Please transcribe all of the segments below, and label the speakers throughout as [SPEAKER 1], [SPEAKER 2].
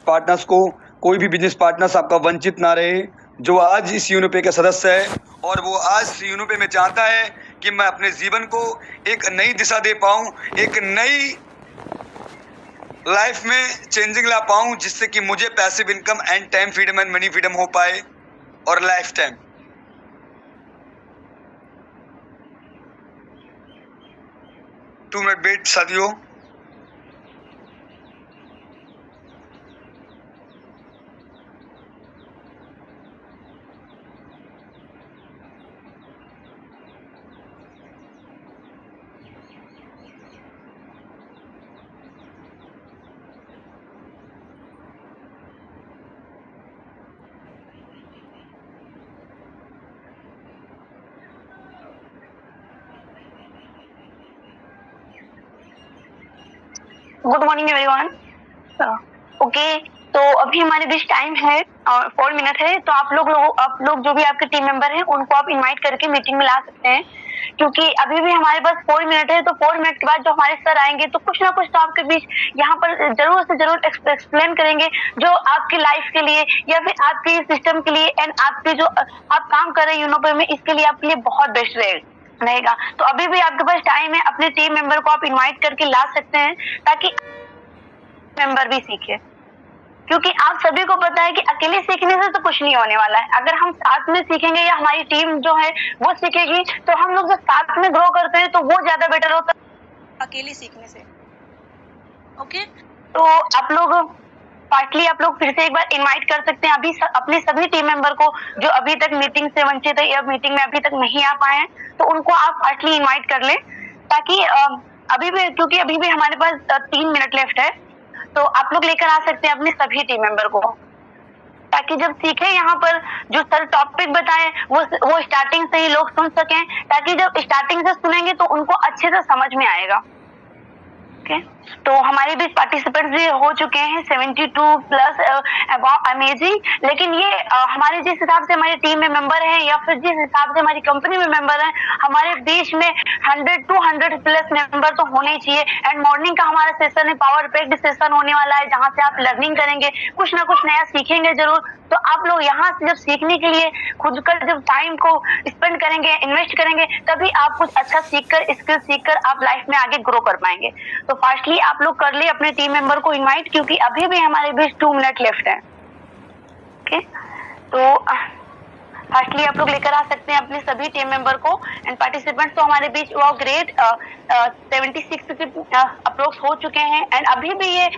[SPEAKER 1] Partners को, कोई भी बिजनेस पार्टनर्स आपका वंचित ना रहे, जो आज इस यूनिपे का सदस्य है और वो आज इस यूनिपे में चाहता है कि मैं अपने जीवन को एक नई दिशा दे पाऊं, एक नई लाइफ में चेंजिंग ला पाऊं, जिससे कि मुझे passive income and time freedom and money freedom हो पाए और lifetime. Two minute wait साथियों।
[SPEAKER 2] Good morning everyone. ओके, तो अभी हमारे बीच टाइम है 4 मिनट है, तो आप लोग जो भी आपके टीम मेंबर हैं उनको आप इनवाइट करके मीटिंग में ला सकते हैं, क्योंकि अभी भी हमारे पास 4 मिनट है। तो 4 मिनट के बाद जो हमारे सर आएंगे तो कुछ ना कुछ तो आपके बीच यहाँ पर जरूर से जरूर एक्सप्लेन करेंगे, जो आपकी लाइफ के लिए या फिर आपके सिस्टम के लिए एंड आपके जो आप काम कर रहे हैं यूनोपे में, इसके लिए आपके लिए बहुत बेस्ट रहेगा। तो अभी भी आपके पास टाइम है, अपने टीम मेंबर को आप इनवाइट करके ला सकते हैं ताकि मेंबर भी सीखे, क्योंकि आप सभी को पता है कि अकेले सीखने से तो कुछ नहीं होने वाला है। अगर हम साथ में सीखेंगे या हमारी टीम जो है वो सीखेगी, तो हम लोग जब साथ में ग्रो करते हैं तो वो ज्यादा बेटर होता है अकेले सीखने से। ओके, तो आप लोग पार्टली आप लोग फिर से एक बार इनवाइट कर सकते हैं अभी अपने सभी टीम मेंबर को, जो अभी तक मीटिंग से वंचित है या मीटिंग में अभी तक नहीं आ पाए हैं, तो उनको आप पार्टली इनवाइट कर लें, ताकि अभी भी, क्योंकि अभी भी हमारे पास 3 मिनट लेफ्ट है, तो आप लोग लेकर आ सकते हैं अपने सभी टीम मेंबर को, ताकि जब सीखे यहाँ पर जो सर टॉपिक बताए वो स्टार्टिंग से ही लोग सुन सकें, ताकि जब स्टार्टिंग से सुनेंगे तो उनको अच्छे से समझ में आएगा। ओके, तो हमारे बीच पार्टिसिपेंट्स भी हो चुके हैं 72 प्लस, अमेजिंग। लेकिन ये हमारे जिस हिसाब से हमारी टीम में मेंबर हैं या फिर जिस हिसाब से हमारी कंपनी में मेंबर हैं, हमारे बीच में 100 to 100 प्लस मेंबर तो होने ही चाहिए। एंड मॉर्निंग का हमारा सेशन है, पावर पैक्ड सेशन होने वाला है, जहाँ से आप लर्निंग करेंगे, कुछ ना कुछ नया सीखेंगे जरूर। तो आप लोग यहाँ से जब सीखने के लिए खुद का जब टाइम को स्पेंड करेंगे, इन्वेस्ट करेंगे, तभी आप कुछ अच्छा सीखकर, स्किल सीखकर आप लाइफ में आगे ग्रो कर पाएंगे। तो फास्टली आप लोग कर ले अपने टीम मेंबर को इनवाइट, क्योंकि अभी भी हमारे बीच 2 मिनट लेफ्ट है। ओके, तो फास्टली आप लोग लेकर आ सकते हैं अपने सभी टीम मेंबर को। एंड पार्टिसिपेंट्स तो हमारे बीच वो ग्रेट 76 के अप्रोक्स हो चुके हैं। एंड अभी भी ये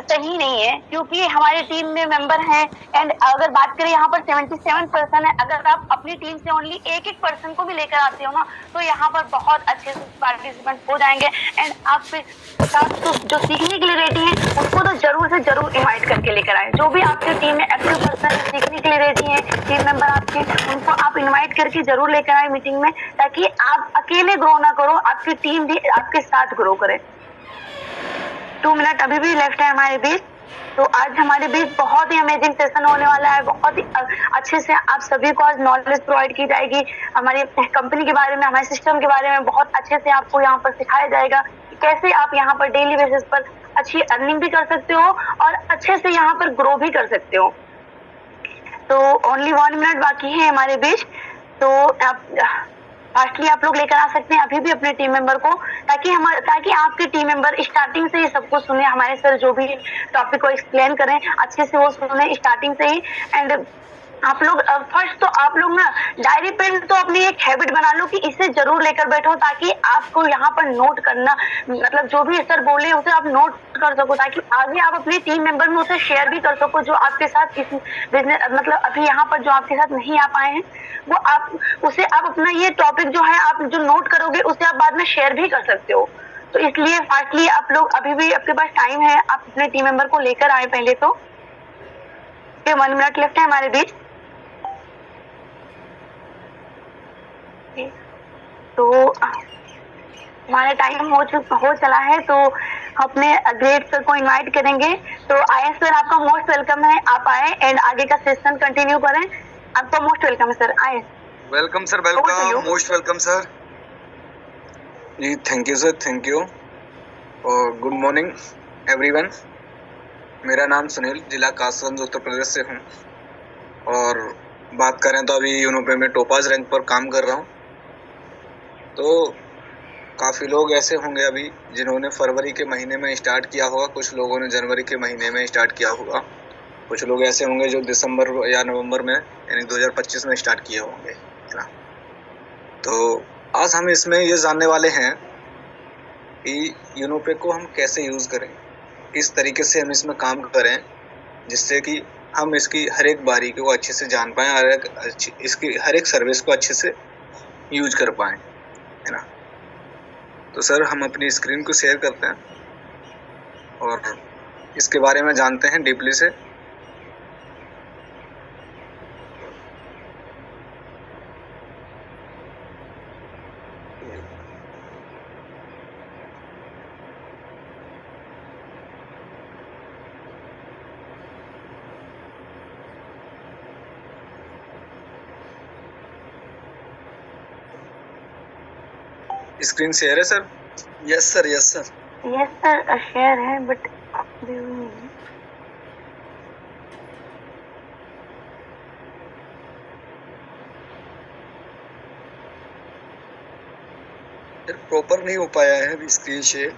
[SPEAKER 2] सही नहीं है, क्योंकि हमारी टीम में मेंबर हैं, एंड अगर बात करें यहाँ पर 77 पर्सन है। अगर आप अपनी टीम से ओनली एक पर्सन को भी लेकर आते हो ना, तो यहाँ पर बहुत अच्छे से पार्टिसिपेंट हो जाएंगे। एंड आप तो जो सीखने के लिए रेडी हैं उनको तो जरूर से जरूर इनवाइट करके लेकर आए। जो भी आपकी टीम में एक्टिव पर्सन सीखने के लिए रेडी है, टीम मेंबर आपके, उनको आप इन्वाइट करके जरूर लेकर आए मीटिंग में, ताकि आप अकेले ग्रो ना करो, आपकी टीम भी आपके साथ ग्रो करे। 2 मिनट अभी भी लेफ्ट है हमारे बीच। तो आज हमारे बीच बहुत ही अमेजिंग सेशन होने वाला है, बहुत ही अच्छे से आप सभी को आज नॉलेज प्रोवाइड की जाएगी हमारी कंपनी के बारे में, हमारे सिस्टम के बारे में। बहुत अच्छे से आपको यहाँ पर सिखाया जाएगा कि कैसे आप यहाँ पर डेली बेसिस पर अच्छी अर्निंग भी कर सकते हो और अच्छे से यहाँ पर ग्रो भी कर सकते हो। तो ओनली 1 मिनट बाकी है हमारे बीच, तो फास्टली आप लोग लेकर आ सकते हैं अभी भी अपने टीम मेंबर को, ताकि आपके टीम मेंबर स्टार्टिंग से ही सब कुछ सुने, हमारे सर जो भी टॉपिक को एक्सप्लेन करें अच्छे से वो सुने स्टार्टिंग से ही। एंड आप लोग फर्स्ट तो आप लोग ना डायरी पेन तो अपनी एक हैबिट बना लो कि इसे जरूर लेकर बैठो, ताकि आपको यहाँ पर नोट करना, मतलब जो भी सर बोले उसे आप नोट कर सको, ताकि आगे आप अपनी टीम मेंबर में उसे शेयर भी कर सको, जो आपके साथ इस बिजनेस, मतलब अभी यहाँ पर जो आपके साथ नहीं आ पाए हैं, वो आप अपना ये टॉपिक जो है आप जो नोट करोगे उसे आप बाद में शेयर भी कर सकते हो। तो इसलिए फास्टली आप लोग, अभी भी आपके पास टाइम है, आप अपने टीम मेंबर को लेकर आए पहले तो। 1 मिनट लेफ्ट है हमारे बीच। तो हमारा टाइम हो चला है, तो अपने ग्रेट सर को इनवाइट करेंगे। तो आए सर, आपका मोस्ट वेलकम है, आप आए एंड आगे का सेशन कंटिन्यू करें। आपका मोस्ट वेलकम है सर, आए।
[SPEAKER 1] Welcome sir, welcome, most welcome sir
[SPEAKER 3] ji. Thank you sir, thank you और गुड मॉर्निंग एवरीवन। मेरा नाम सुनील, जिला कासगंज उत्तर प्रदेश से हूँ और बात करें तो अभी यूनोपे में टोपाज रैंक पर काम कर रहा हूँ। तो काफ़ी लोग ऐसे होंगे अभी जिन्होंने फरवरी के महीने में स्टार्ट किया होगा, कुछ लोगों ने जनवरी के महीने में स्टार्ट किया होगा, कुछ लोग ऐसे होंगे जो दिसंबर या नवंबर में यानी 2025 में स्टार्ट किए होंगे, है ना। तो आज हम इसमें ये जानने वाले हैं कि यूनोपे को हम कैसे यूज़ करें, किस तरीके से हम इसमें काम करें जिससे कि हम इसकी हर एक बारीकी को अच्छे से जान पाएँ और इसकी हर एक सर्विस को अच्छे से यूज कर पाएँ, है ना। तो सर हम अपनी स्क्रीन को शेयर करते हैं और इसके बारे में जानते हैं डीपली से। स्क्रीन शेयर है sir?
[SPEAKER 1] Yes sir, yes sir.
[SPEAKER 2] Yes sir, share है बट
[SPEAKER 1] प्रॉपर नहीं हो पाया है अभी स्क्रीन शेयर।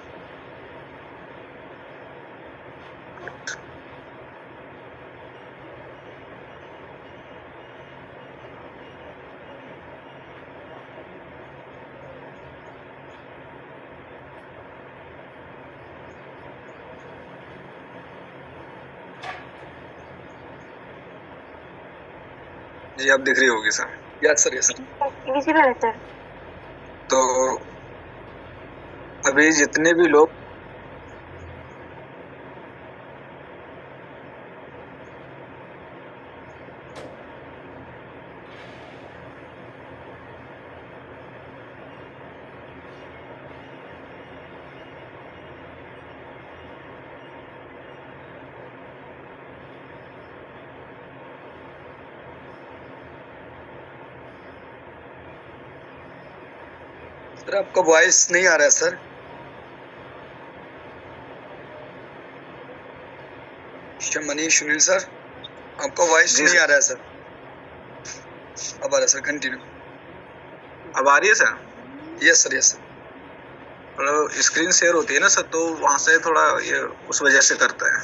[SPEAKER 3] जी आप दिख रही होगी sir.
[SPEAKER 1] Yes sir, yes sir.
[SPEAKER 2] Visible है सर।
[SPEAKER 3] तो अभी जितने भी लोग
[SPEAKER 1] सर आपका वॉइस नहीं आ रहा है sir. Mister Manish Sunil sir, आपका वॉइस नहीं आ रहा है सर। अब आ रहा है सर, कंटिन्यू।
[SPEAKER 3] अब आ रही है sir?
[SPEAKER 1] Yes sir, yes sir.
[SPEAKER 3] मतलब स्क्रीन शेयर होती है ना सर, तो वहाँ से थोड़ा ये उस वजह से करता है।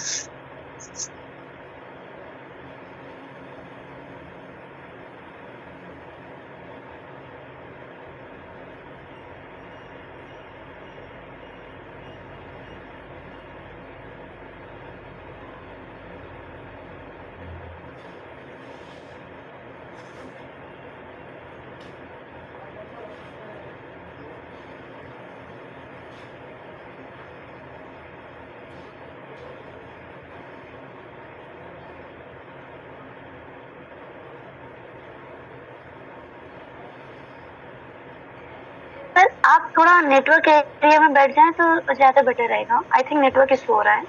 [SPEAKER 2] सर आप थोड़ा नेटवर्क एरिया में बैठ जाएं तो ज्यादा बेटर रहेगा। आई थिंक नेटवर्क इशू हो रहा है।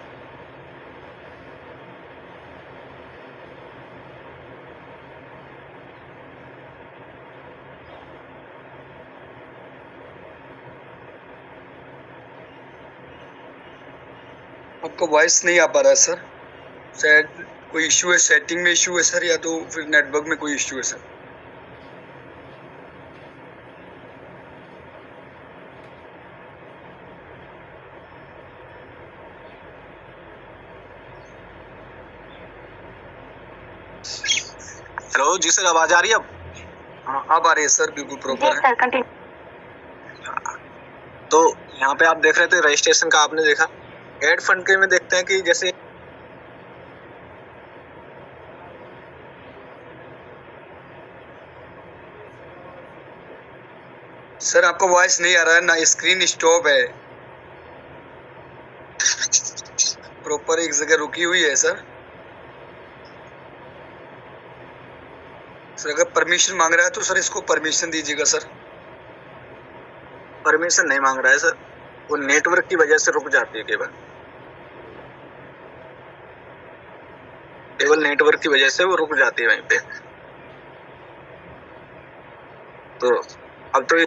[SPEAKER 1] आपका वॉइस नहीं आ पा रहा है सर। शायद कोई इश्यू है, सेटिंग में इश्यू है सर, या तो फिर नेटवर्क में कोई इश्यू है सर।
[SPEAKER 3] हेलो जी सर, आवाज आ रही है अब?
[SPEAKER 1] हाँ अब आ रही है सर, बिल्कुल
[SPEAKER 2] जी
[SPEAKER 1] प्रॉपर है।
[SPEAKER 2] Sir, continue.
[SPEAKER 3] तो यहाँ पे आप देख रहे थे रजिस्ट्रेशन का, आपने देखा। एड फंड के में देखते हैं कि जैसे
[SPEAKER 1] सर आपका वॉइस नहीं आ रहा है ना, स्क्रीन स्टॉप है। प्रॉपर एक जगह रुकी हुई है सर। सर अगर परमिशन मांग रहा है तो सर इसको परमिशन दीजिएगा सर।
[SPEAKER 3] परमिशन नहीं मांग रहा है सर, वो नेटवर्क की वजह से रुक जाती है केवल नेटवर्क की वजह से वो रुक जाती है वहीं पे। तो अब तो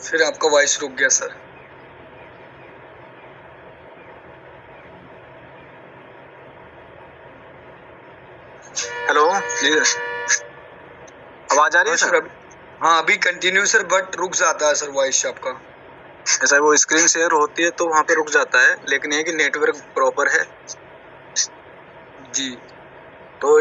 [SPEAKER 1] फिर आपका वॉइस रुक गया सर।
[SPEAKER 3] हेलो प्लीज, आवाज आ रही है
[SPEAKER 1] हाँ
[SPEAKER 3] सर?
[SPEAKER 1] सर, हाँ अभी कंटिन्यू सर, बट रुक जाता है सर वॉइस आपका।
[SPEAKER 3] ऐसा वो स्क्रीन शेयर होती है तो वहाँ पे रुक जाता है, लेकिन ये कि नेटवर्क प्रॉपर है
[SPEAKER 1] जी
[SPEAKER 3] तो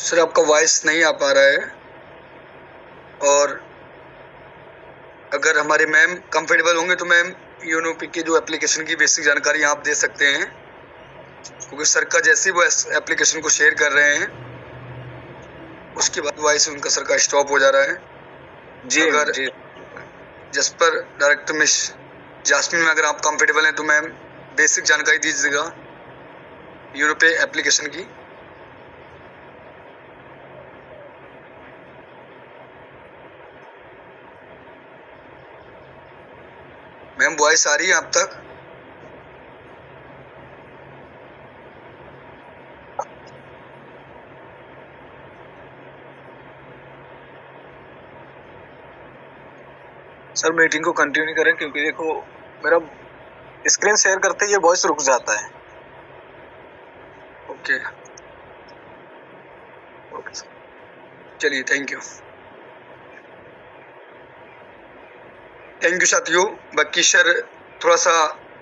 [SPEAKER 1] सर आपका वॉइस नहीं आ पा रहा है, और अगर हमारे मैम कंफर्टेबल होंगे तो मैम यूनोपी की जो एप्लीकेशन की बेसिक जानकारी आप दे सकते हैं, क्योंकि सर का जैसे ही वो एप्लीकेशन को शेयर कर रहे हैं उसके बाद वॉइस उनका सर का स्टॉप हो जा रहा है।
[SPEAKER 3] जी
[SPEAKER 1] अगर
[SPEAKER 3] जी
[SPEAKER 1] जिस पर डायरेक्टर मिस जास्मिन में अगर आप कंफर्टेबल हैं तो मैम बेसिक जानकारी दीजिएगा यूनोपे एप्लीकेशन की। मैम वॉइस आ रही है आप तक?
[SPEAKER 3] सर मीटिंग को कंटिन्यू करें, क्योंकि देखो मेरा स्क्रीन शेयर करते ही ये वॉइस रुक जाता है।
[SPEAKER 1] Okay
[SPEAKER 3] okay sir.
[SPEAKER 1] चलिए, थैंक यू साथियों। बाकी सर थोड़ा सा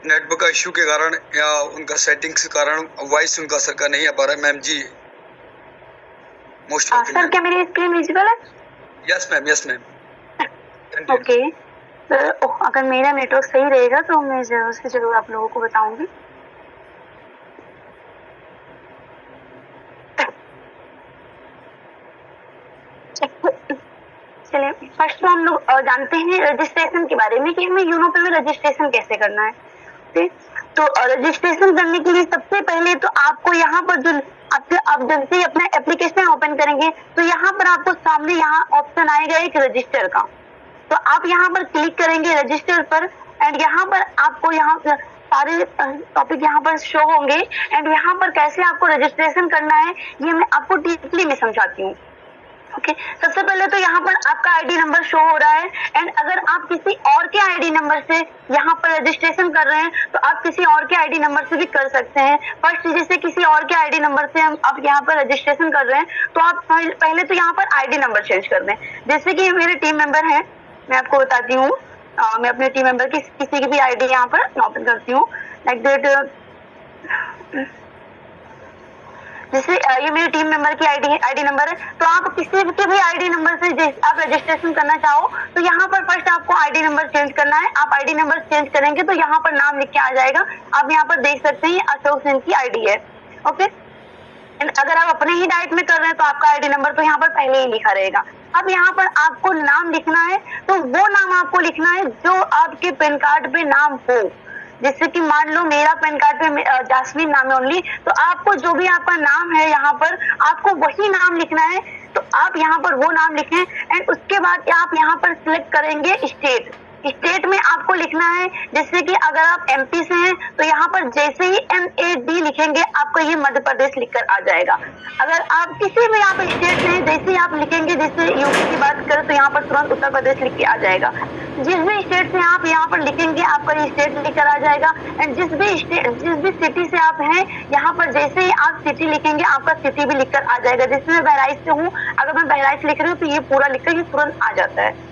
[SPEAKER 1] नेटवर्क का इश्यू के कारण या उनका सेटिंग्स के कारण वॉइस उनका सर का नहीं आ पा रहा है। मैम जी मोस्ट
[SPEAKER 2] सर क्या मेरी स्क्रीन विजिबल है?
[SPEAKER 1] Yes ma'am.
[SPEAKER 2] ओके सर, अगर मेरा नेटवर्क सही रहेगा तो मैं जरूर आप लोगों को बताऊंगी। चलिए, फर्स्ट तो हम लोग जानते हैं रजिस्ट्रेशन के बारे में कि हमें यूनोपे में रजिस्ट्रेशन कैसे करना है। ठीक, तो रजिस्ट्रेशन करने के लिए सबसे पहले तो आपको यहाँ पर जो आप जब से अपना एप्लीकेशन ओपन करेंगे तो यहाँ पर आपको सामने यहाँ ऑप्शन आएगा एक रजिस्टर का, तो आप यहाँ पर क्लिक करेंगे रजिस्टर पर, एंड यहाँ पर आपको यहाँ सारे टॉपिक यहाँ पर शो होंगे, एंड यहाँ पर कैसे आपको रजिस्ट्रेशन करना है ये मैं आपको डीपली में समझाती हूँ। ओके, सबसे पहले तो यहाँ पर आपका आईडी नंबर शो हो रहा है, एंड अगर आप किसी और के आईडी नंबर से यहाँ पर रजिस्ट्रेशन कर रहे हैं तो आप किसी और के आईडी नंबर से भी कर सकते हैं। फर्स्ट जैसे किसी और के आईडी नंबर से आप यहाँ पर रजिस्ट्रेशन कर रहे हैं तो आप पहले तो यहाँ पर आईडी नंबर चेंज कर दें। जैसे कि मेरे टीम मेंबर हैं, मैं आपको बताती हूँ, मैं अपने टीम मेंबर की किसी की भी आईडी यहाँ पर ओपन करती हूँ लाइक दैट। जैसे ये मेरे टीम मेंबर की आईडी नंबर है, तो आप किसी के भी आईडी नंबर से आप रजिस्ट्रेशन करना चाहो तो यहाँ पर फर्स्ट आपको आईडी नंबर चेंज करना है। आप आईडी नंबर चेंज करेंगे तो यहाँ पर नाम लिख के आ जाएगा, आप यहाँ पर देख सकते हैं अशोक सिंह की आईडी है। ओके, एंड अगर आप अपने ही डाइट में कर रहे हैं तो आपका आईडी नंबर तो यहाँ पर पहले ही लिखा रहेगा। अब यहाँ पर आपको नाम लिखना है, तो वो नाम आपको लिखना है जो आपके पैन कार्ड पे नाम हो। जैसे कि मान लो मेरा पैन कार्ड पे जास्मिन नाम है ओनली, तो आपको जो भी आपका नाम है यहाँ पर आपको वही नाम लिखना है, तो आप यहाँ पर वो नाम लिखें। एंड उसके बाद आप यहाँ पर सिलेक्ट करेंगे स्टेट में आपको लिखना है, जैसे कि अगर आप एमपी से हैं तो यहाँ पर जैसे ही MAD लिखेंगे आपको ये मध्य प्रदेश लिखकर आ जाएगा। अगर आप किसी भी आप स्टेट से हैं, जैसे ही आप लिखेंगे, जैसे यूपी की बात करें तो यहाँ पर तुरंत उत्तर प्रदेश लिख के आ जाएगा। जिस भी स्टेट से आप यहाँ पर लिखेंगे आपका ये स्टेट लिखकर आ जाएगा, एंड जिस भी सिटी से आप हैं यहाँ पर जैसे ही आप सिटी लिखेंगे आपका सिटी भी लिखकर आ जाएगा। जैसे मैं बहराइच से हूँ, अगर मैं बहराइच लिख रही हूँ तो ये पूरा लिखकर ये तुरंत आ जाता है।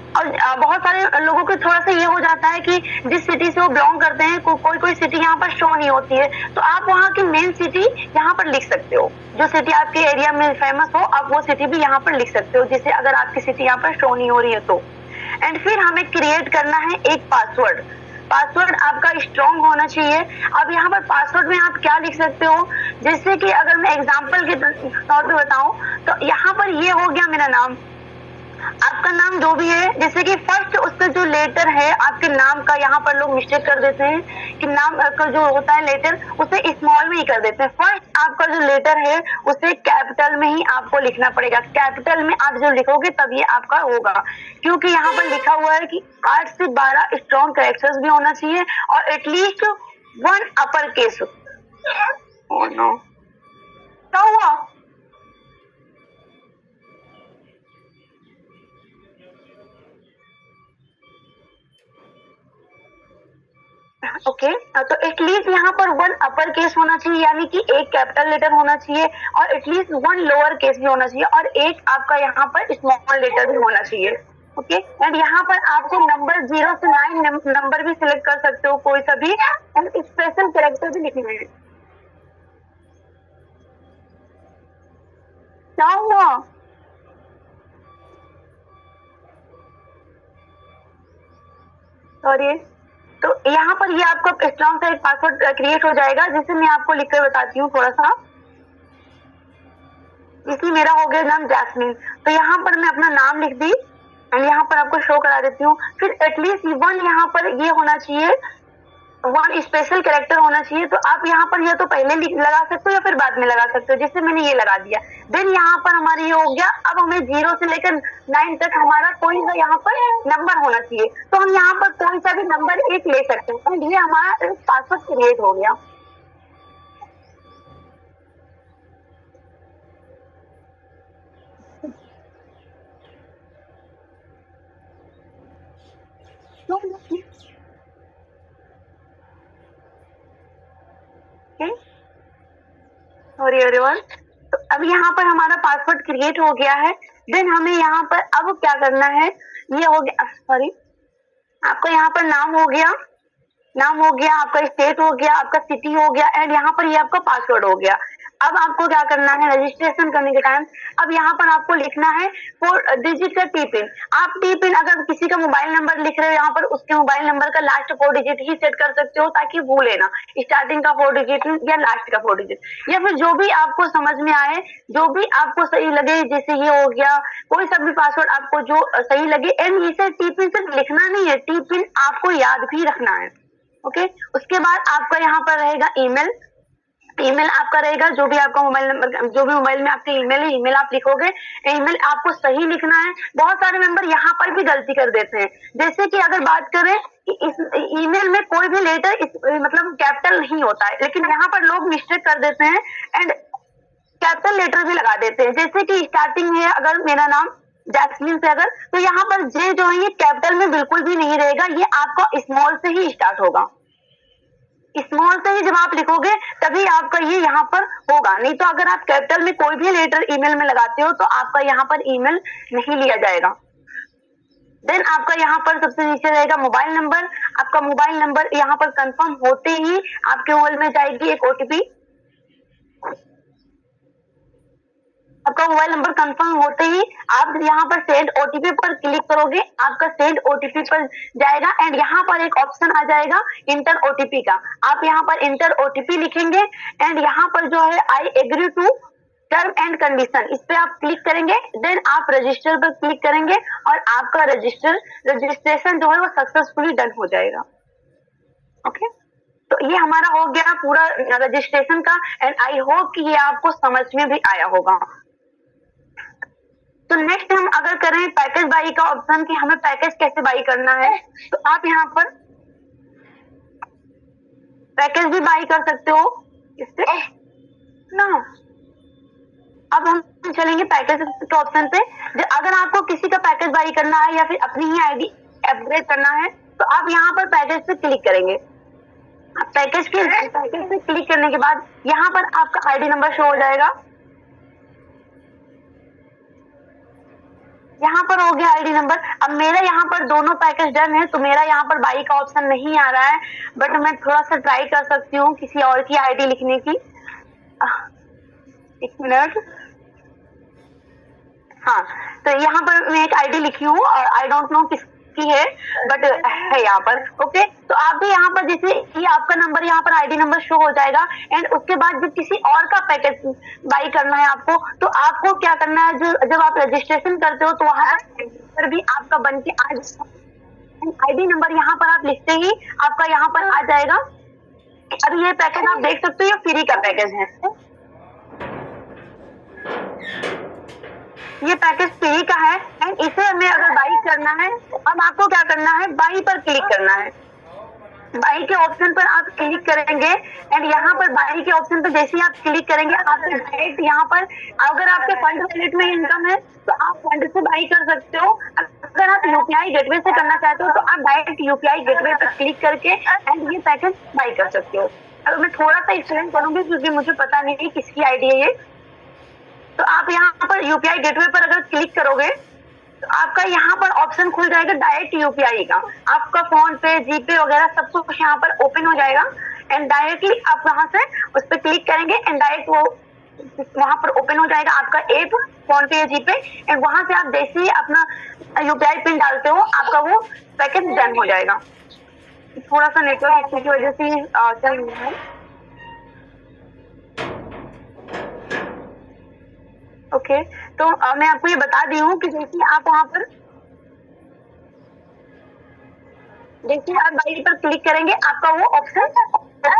[SPEAKER 2] और बहुत सारे लोगों को थोड़ा सा ये हो जाता है कि जिस सिटी से वो बिलोंग करते हैं कोई सिटी यहाँ पर शो नहीं होती है, तो आप वहाँ की मेन सिटी यहाँ पर लिख सकते हो। जो सिटी आपके एरिया में फेमस हो आप वो सिटी भी यहाँ पर लिख सकते हो, जैसे अगर आपकी सिटी यहाँ पर शो नहीं हो रही है तो। एंड फिर हमें क्रिएट करना है एक पासवर्ड आपका स्ट्रॉन्ग होना चाहिए। अब यहाँ पर पासवर्ड में आप क्या लिख सकते हो, जैसे कि अगर मैं एग्जांपल के तौर पे बताऊं तो यहाँ पर ये हो गया मेरा नाम, आपका नाम जो भी है, जैसे कि फर्स्ट उसका जो लेटर है आपके नाम का, यहाँ पर लोग मिस्टेक कर देते हैं कि नाम का जो होता है लेटर उसे स्मॉल में ही कर देते हैं। फर्स्ट आपका जो लेटर है उसे कैपिटल में ही आपको लिखना पड़ेगा। कैपिटल में आप जो लिखोगे तब ये आपका होगा, क्योंकि यहाँ पर लिखा हुआ है कि 8 से 12 स्ट्रॉन्ग कैरेक्टर्स भी होना चाहिए और एटलीस्ट 1 अपर केस। क्या हुआ? ओके तो एटलीस्ट यहाँ पर वन अपर केस होना चाहिए, यानी कि एक कैपिटल लेटर होना चाहिए और एटलीस्ट वन लोअर केस भी होना चाहिए और एक आपका यहाँ पर स्मॉल लेटर भी होना चाहिए। ओके एंड यहाँ पर आपको नंबर 0 से 9 नंबर भी सिलेक्ट कर सकते हो, कोई सा भी, एंड स्पेशल कैरेक्टर भी लिखे हैं। क्या हुआ? सॉरी, तो यहाँ पर ये आपका स्ट्रॉन्ग सा एक पासवर्ड क्रिएट हो जाएगा, जिसे मैं आपको लिखकर बताती हूँ थोड़ा सा। इसी मेरा हो गया नाम जैस्मिन, तो यहाँ पर मैं अपना नाम लिख दी एंड यहाँ पर आपको शो करा देती हूँ। फिर एटलीस्ट वन यहाँ पर ये होना चाहिए, वन स्पेशल कैरेक्टर होना चाहिए। तो आप यहाँ पर या तो पहले लगा सकते हो या फिर बाद में लगा सकते हो, जैसे मैंने ये लगा दिया। देन यहाँ पर हमारी ये हो गया। अब हमें 0 से लेकर 9 तक हमारा कोई सा यहाँ पर नंबर होना चाहिए, तो हम यहाँ पर कोई सा भी नंबर एक ले सकते हैं एंड ये हमारा पासवर्ड क्रिएट हो गया। सॉरी एवरीवन, तो अब यहाँ पर हमारा पासवर्ड क्रिएट हो गया है। देन हमें यहाँ पर अब क्या करना है, ये हो गया, सॉरी, आपका यहाँ पर नाम हो गया, आपका स्टेट हो गया, आपका सिटी हो गया एंड यहाँ पर ये आपका पासवर्ड हो गया। अब आपको क्या करना है, रजिस्ट्रेशन करने के टाइम अब यहाँ पर आपको लिखना है 4 डिजिट का टी पिन। आप टी पिन अगर किसी का मोबाइल नंबर लिख रहे हो यहाँ पर, उसके मोबाइल नंबर का लास्ट 4 डिजिट ही सेट कर सकते हो, ताकि भूले ना, स्टार्टिंग का 4 डिजिट या लास्ट का 4 डिजिट, या फिर जो भी आपको समझ में आए, जो भी आपको सही लगे, जैसे ये हो गया, कोई सा भी पासवर्ड आपको जो सही लगे। एंड इसे टी पिन सिर्फ लिखना नहीं है, टी पिन आपको याद भी रखना है। ओके उसके बाद आपका यहाँ पर रहेगा ईमेल आपका रहेगा, जो भी आपका मोबाइल नंबर, जो भी मोबाइल में आपके ईमेल है, ईमेल आप लिखोगे। ईमेल आपको सही लिखना है। बहुत सारे मेंबर यहाँ पर भी गलती कर देते हैं, जैसे कि अगर बात करें कि इस ईमेल में कोई भी लेटर मतलब कैपिटल नहीं होता है, लेकिन यहाँ पर लोग मिस्टेक कर देते हैं एंड कैपिटल लेटर भी लगा देते हैं। जैसे कि स्टार्टिंग में अगर मेरा नाम जैस्मिन से अगर, तो यहाँ पर जे जो है ये कैपिटल में बिल्कुल भी नहीं रहेगा, ये आपका स्मॉल से ही स्टार्ट होगा। स्मॉल से ही जब आप लिखोगे तभी आपका ये यहाँ पर होगा, नहीं तो अगर आप कैपिटल में कोई भी लेटर ईमेल में लगाते हो तो आपका यहाँ पर ईमेल नहीं लिया जाएगा। देन आपका यहाँ पर सबसे नीचे रहेगा मोबाइल नंबर। आपका मोबाइल नंबर यहाँ पर कंफर्म होते ही आपके मोबाइल में जाएगी एक ओटीपी। आपका मोबाइल नंबर कंफर्म होते ही आप यहाँ पर सेंड ओटीपी पर क्लिक करोगे, आपका सेंड ओटीपी पर जाएगा एंड यहाँ पर एक ऑप्शन आ जाएगा इंटर ओटीपी का। आप यहाँ पर इंटर ओटीपी लिखेंगे एंड यहाँ पर जो है I agree to term and condition, इस पे आप क्लिक करेंगे। देन आप रजिस्टर पर क्लिक करेंगे और आपका रजिस्ट्रेशन जो है वो सक्सेसफुली डन हो जाएगा। ओके तो ये हमारा हो गया पूरा रजिस्ट्रेशन का एंड आई होप कि ये आपको समझ में भी आया होगा। तो नेक्स्ट हम अगर करें पैकेज बाई का ऑप्शन कि हमें पैकेज कैसे बाई करना है, तो आप यहाँ पर पैकेज भी बाई कर सकते हो इससे ना। अब हम चलेंगे पैकेज के ऑप्शन पे। अगर आपको किसी का पैकेज बाई करना है या फिर अपनी ही आईडी अपग्रेड करना है तो आप यहाँ पर पैकेज पे क्लिक करेंगे। पैकेज पे क्लिक करने के बाद यहाँ पर आपका आईडी नंबर शो हो जाएगा। यहाँ पर हो गया आईडी नंबर। अब मेरा यहाँ पर दोनों पैकेज डन है तो मेरा यहाँ पर बाई का ऑप्शन नहीं आ रहा है, बट मैं थोड़ा सा ट्राई कर सकती हूँ किसी और की आईडी लिखने की। एक मिनट, हाँ तो यहाँ पर मैं एक आईडी लिखी हूँ और आई डोंट नो किसकी है बट है यहाँ पर। ओके तो आप भी यहाँ पर जैसे ये आपका नंबर यहाँ पर आईडी नंबर शो हो जाएगा एंड उसके बाद जब किसी और का पैकेज बाई करना है आपको तो आपको क्या करना है, जो जब आप रजिस्ट्रेशन करते हो तो वहां पर भी आपका बन के आ जाएगा। आईडी नंबर यहाँ पर आप लिखते ही आपका यहाँ पर आ जाएगा। अभी ये पैकेज आप देख सकते हो, ये फ्री का पैकेज है, ये पैकेज फ्री का है एंड इसे हमें अगर बाई करना है तो अब आपको क्या करना है, बाई पर क्लिक करना है। बाई के ऑप्शन पर आप क्लिक करेंगे एंड यहाँ पर बाई के ऑप्शन पर जैसे ही आप क्लिक करेंगे आप डायरेक्ट यहाँ पर, अगर आपके फंड वॉलेट में इनकम है तो आप फंड से बाई कर सकते हो। अगर आप यूपीआई गेटवे से करना चाहते हो तो आप डायरेक्ट यूपीआई गेटवे पर क्लिक करके एंड ये पैकेज बाई कर सकते हो। अगर मैं थोड़ा सा एक्सप्लेन करूंगी क्योंकि मुझे पता नहीं है किसकी आईडी है ये। तो आप यहाँ पर यूपीआई गेटवे पर अगर क्लिक करोगे तो आपका यहाँ पर ऑप्शन खुल जाएगा डायरेक्ट यूपीआई का। आपका फोन पे, जीपे वगैरह सब कुछ यहाँ पर ओपन हो जाएगा एंड डायरेक्टली आप वहां से उस पर क्लिक करेंगे एंड डायरेक्ट वो वहां पर ओपन हो जाएगा आपका ऐप, फोन पे या जीपे, एंड वहां से आप जैसे ही अपना यूपीआई पिन डालते हो आपका वो पैकेज डन हो जाएगा। थोड़ा सा नेटवर्क इश्यू की वजह से चल रहा है। ओके, तो मैं आपको ये बता दी हूँ कि जैसे आप वहां पर जैसे आप बाई पर क्लिक करेंगे आपका वो ऑप्शन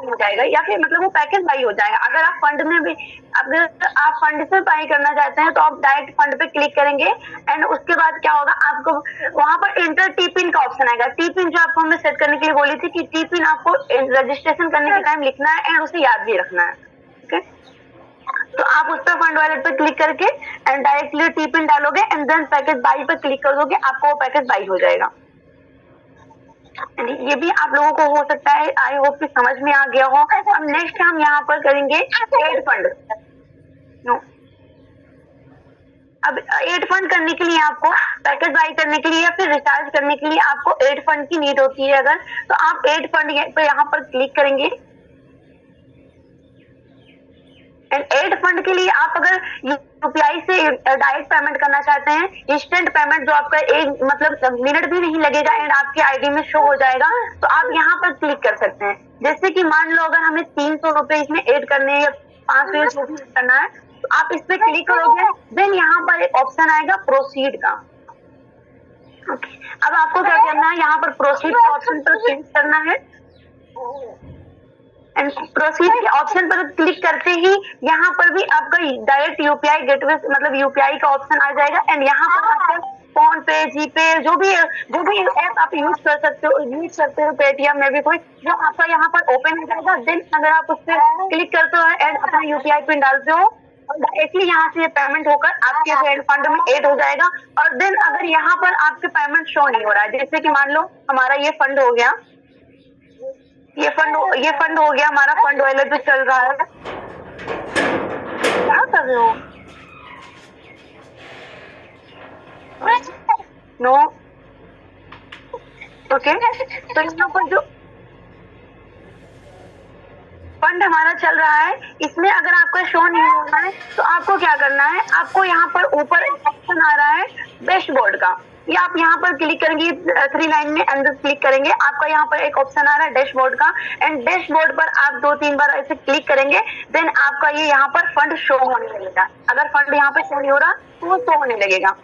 [SPEAKER 2] हो जाएगा या फिर मतलब वो पैकेज बाई हो जाएगा। अगर आप फंड में भी, अगर आप फंड से बाई करना चाहते हैं तो आप डायरेक्ट फंड पे क्लिक करेंगे एंड उसके बाद क्या होगा, आपको वहां पर इंटर टी पिन का ऑप्शन आएगा। टी पिन जो आपको हमने सेट करने के लिए बोली थी कि टी पिन आपको रजिस्ट्रेशन करने के टाइम लिखना है एंड उसे याद भी रखना है। ओके, तो आप उस पर फंड वॉलेट पे क्लिक करके एंड डायरेक्टली टी पिन डालोगे एंड देन पैकेज बाई पे क्लिक कर दोगे, आपको वो पैकेज बाई हो जाएगा। ये भी आप लोगों को हो सकता है, आई होप कि समझ में आ गया हो। अब नेक्स्ट हम यहाँ पर करेंगे एड फंड। नो, अब एड फंड करने के लिए आपको पैकेज बाई करने के लिए या फिर रिचार्ज करने के लिए आपको एड फंड की नीड होती है। अगर तो आप एड फंड पे यहाँ पर क्लिक करेंगे एंड एड फंड के लिए आप अगर यूपीआई से डायरेक्ट पेमेंट करना चाहते हैं, इंस्टेंट पेमेंट जो आपका एक मतलब मिनट भी नहीं लगेगा एंड आपकी आईडी में शो हो जाएगा, तो आप यहाँ पर क्लिक कर सकते हैं। जैसे कि मान लो अगर हमें 300 रुपए इसमें ऐड करने हैं या 500 रुपए करना है तो आप इस पे क्लिक करोगे, देन यहाँ पर एक ऑप्शन आएगा प्रोसीड का। ओके, अब आपको क्या करना है, यहाँ पर प्रोसीड के ऑप्शन पर क्लिक करना है एंड प्रोसीड के ऑप्शन पर क्लिक करते ही यहाँ पर भी आपका डायरेक्ट यूपीआई गेटवे मतलब यूपीआई का ऑप्शन आ जाएगा एंड यहाँ पर आपको फोन पे, जीपे, जो भी ऐप आप यूज करते हो, पेटीएम में भी कोई जो आपका यहाँ पर ओपन हो जाएगा। देन अगर आप उस पर क्लिक करते हो एंड अपना यूपीआई पिन डालते हो और डायरेक्टली यहाँ से पेमेंट होकर आपके फंड में ऐड हो जाएगा। और देन अगर यहाँ पर आपके पेमेंट शो नहीं हो रहा है, जैसे कि मान लो हमारा ये फंड हो गया, ये फंड हो गया, हमारा फंड वॉलेट पे चल रहा है। क्या कर रहे हो? नो, ओके, तो यहाँ पर जो फंड हमारा चल रहा है इसमें अगर आपका शो नहीं हो रहा है तो आपको क्या करना है, आपको यहाँ पर ऊपर एक ऑप्शन आ रहा है डैशबोर्ड का, ये आप यहाँ पर क्लिक करेंगे, 3 लाइन में अंदर क्लिक करेंगे, आपका यहाँ पर एक ऑप्शन आ रहा है डैशबोर्ड का एंड डैशबोर्ड पर आप 2-3 बार ऐसे क्लिक करेंगे, देन आपका ये यहाँ पर फंड शो होने लगेगा। अगर फंड यहाँ पे शो नहीं हो रहा तो वो शो होने लगेगा।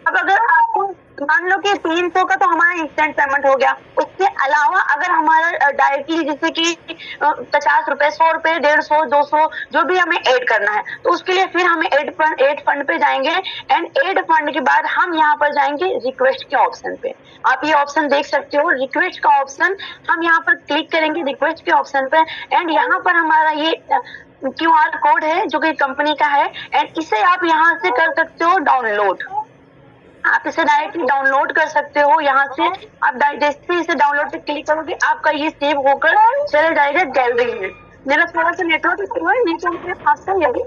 [SPEAKER 2] अब अगर आपको मान लो कि 300 का तो हमारा इंस्टेंट पेमेंट हो गया, उसके अलावा अगर हमारा डायरेक्टली जैसे कि 50 रुपए, 100 रुपए, 150, 200 जो भी हमें ऐड करना है तो उसके लिए फिर हमें ऐड फंड पे जाएंगे एंड ऐड फंड के बाद हम यहाँ पर जाएंगे रिक्वेस्ट के ऑप्शन पे। आप ये ऑप्शन देख सकते हो, रिक्वेस्ट का ऑप्शन, हम यहाँ पर क्लिक करेंगे रिक्वेस्ट के ऑप्शन पे एंड यहाँ पर हमारा ये QR कोड है जो कि कंपनी का है एंड इसे आप यहाँ से कर सकते हो डाउनलोड। आप इसे डायरेक्टली डाउनलोड कर सकते हो यहाँ से। आप जैसे इसे डाउनलोड पे क्लिक करोगे आपका ये सेव होकर चले जाएगा गैलरी में। मेरा थोड़ा सा नेटवर्क इशू है, नेटवर्क के पास से यही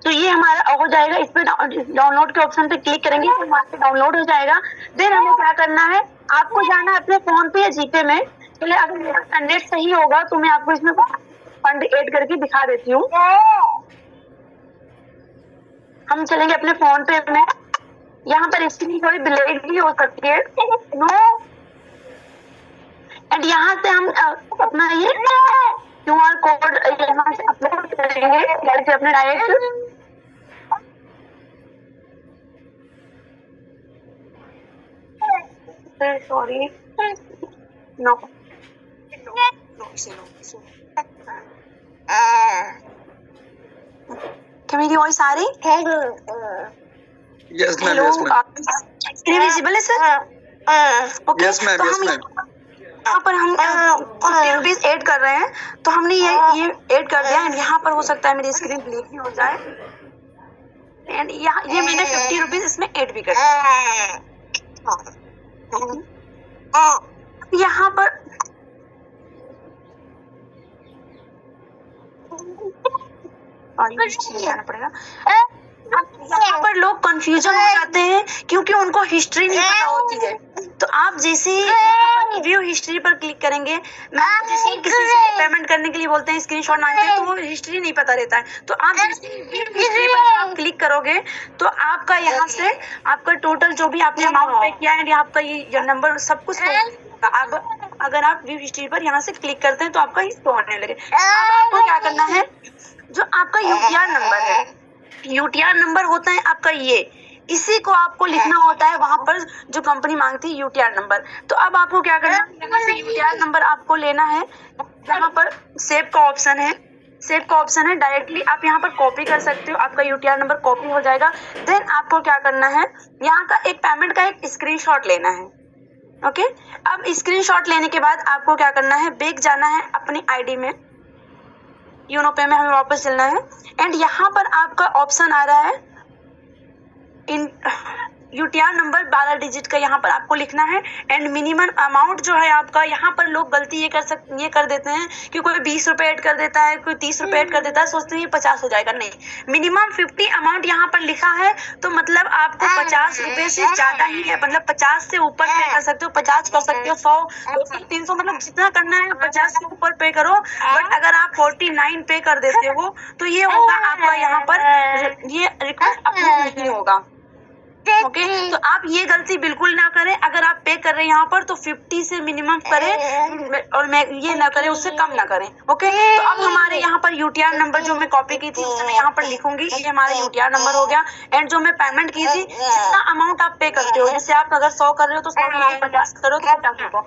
[SPEAKER 2] तो ये हमारा हो जाएगा। इस पे डाउनलोड के ऑप्शन पे क्लिक करेंगे तो हमारा डाउनलोड हो जाएगा। देन हमें क्या करना है, आपको जाना है अपने फोन पे या जीपे में। चलिए अगर मेरा नेट सही होगा तो मैं आपको इसमें फंड ऐड करके दिखा देती हूँ। हम चलेंगे अपने फोन पे में, यहाँ पर इसकी थोड़ी ब्लैक भी हो सकती है नो, एंड यहाँ से हम अपना ये QR कोड यहाँ से अपलोड करेंगे डायरेक्ट अपने डायरेक्ट। सॉरी नो, क्या मेरी वॉइस आ रही है?
[SPEAKER 1] Yes, ma'am. Yes, ma'am.
[SPEAKER 2] Screen visible है सर? ओके,
[SPEAKER 1] यस मैम,
[SPEAKER 2] तो
[SPEAKER 1] यस
[SPEAKER 2] हम
[SPEAKER 1] मैम।
[SPEAKER 2] यहाँ पर हम 50 रुपीज ऐड कर रहे हैं, तो हमने ये ऐड कर दिया एंड यहाँ पर हो सकता है मेरी स्क्रीन ब्लैक ही हो जाए एंड यहाँ ये मैंने 50 रुपीज इसमें ऐड भी कर दिया। यहाँ पर जाना पड़ेगा। यहाँ पर लोग कंफ्यूजन हो जाते हैं क्योंकि उनको हिस्ट्री नहीं पता होती है। तो आप जैसे ही व्यू हिस्ट्री पर क्लिक करेंगे, मैम जैसे किसी से पेमेंट करने के लिए बोलते हैं, स्क्रीनशॉट मांगते हैं, तो वो हिस्ट्री नहीं पता रहता है। तो आप जैसे ही व्यू हिस्ट्री पर आप क्लिक करोगे तो आपका यहाँ से आपका टोटल जो भी आपने अमाउंट पे किया है, आपका ये नंबर सब कुछ अब अगर आप व्यू हिस्ट्री पर यहाँ से क्लिक करते हैं तो आपका ये शो होने लगे। अब आपको क्या करना है, जो आपका यूटीआर नंबर है, यूटीआर नंबर होता है आपका ये, इसी को आपको लिखना होता है वहां पर जो कंपनी मांगती है यूटीआर नंबर। तो अब आपको क्या करना है, यहाँ से यूटीआर नंबर आपको लेना है, यहाँ पर सेव का ऑप्शन है, सेव का ऑप्शन है, डायरेक्टली आप यहाँ पर कॉपी कर सकते हो, आपका यूटीआर नंबर कॉपी हो जाएगा। देन आपको क्या करना है, यहाँ का एक पेमेंट का एक स्क्रीनशॉट लेना है। ओके, अब स्क्रीनशॉट लेने के बाद आपको क्या करना है, बैक जाना है अपनी आईडी में, यूनो पे में हमें वापस चलना है एंड यहाँ पर आपका ऑप्शन आ रहा है इन यूटीआर नंबर 12 डिजिट का, यहाँ पर आपको लिखना है एंड मिनिमम अमाउंट जो है आपका, यहाँ पर लोग गलती ये कर देते हैं कि कोई 20 रुपए ऐड कर देता है, कोई 30 रुपए ऐड कर देता है, सोचते हैं ये 50 हो जाएगा। नहीं, मिनिमम 50 अमाउंट यहाँ पर लिखा है, तो मतलब आपको 50 रुपए से ज्यादा ही है, मतलब 50 से ऊपर पे कर सकते हो, 50 कर सकते हो, 100, 200, 300, मतलब जितना करना है 50 से ऊपर पे करो। बट अगर आप 49 पे कर देते हो तो ये होगा आपका यहाँ पर ये रिक्वेस्ट अप्रूव नहीं होगा। ओके, तो आप ये गलती बिल्कुल ना करें। अगर आप पे कर रहे हैं यहाँ पर तो 50 से मिनिमम करें और मैं ये ना करें, उससे कम ना करें। ओके, तो अब हमारे यहाँ पर यूटीआर नंबर जो मैं कॉपी की थी उसे मैं यहाँ पर लिखूंगी, ये हमारा यूटीआर नंबर हो गया एंड जो मैं पेमेंट की थी, जितना अमाउंट आप पे करते हो, जैसे आप अगर 100 कर रहे हो तो 100 50 करो तो 50 हो।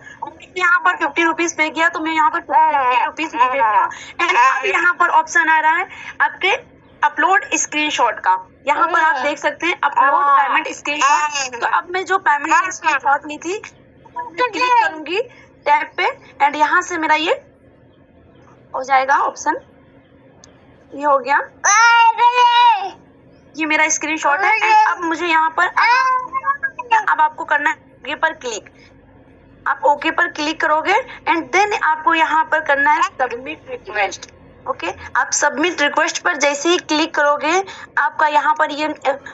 [SPEAKER 2] यहाँ पर 50 रुपीज पे किया तो मैं यहाँ पर 50 रुपीज पे किया एंड अब यहाँ पर ऑप्शन आ रहा है आपके अपलोड स्क्रीनशॉट का, यहाँ पर आप देख सकते हैं अपलोड पेमेंट स्क्रीनशॉट। तो अब मैं जो पेमेंट स्क्रीनशॉट ली थी क्लिक करूंगी टैब पे एंड यहाँ से मेरा ये हो जाएगा ऑप्शन, ये हो गया, ये मेरा स्क्रीनशॉट है एंड अब मुझे यहाँ पर अब आपको करना है ओके पर क्लिक। आप ओके पर क्लिक करोगे एंड देन आपको यहाँ पर करना है सबमिट रिक्वेस्ट। ओके, आप सबमिट रिक्वेस्ट पर जैसे ही क्लिक करोगे आपका यहाँ पर ये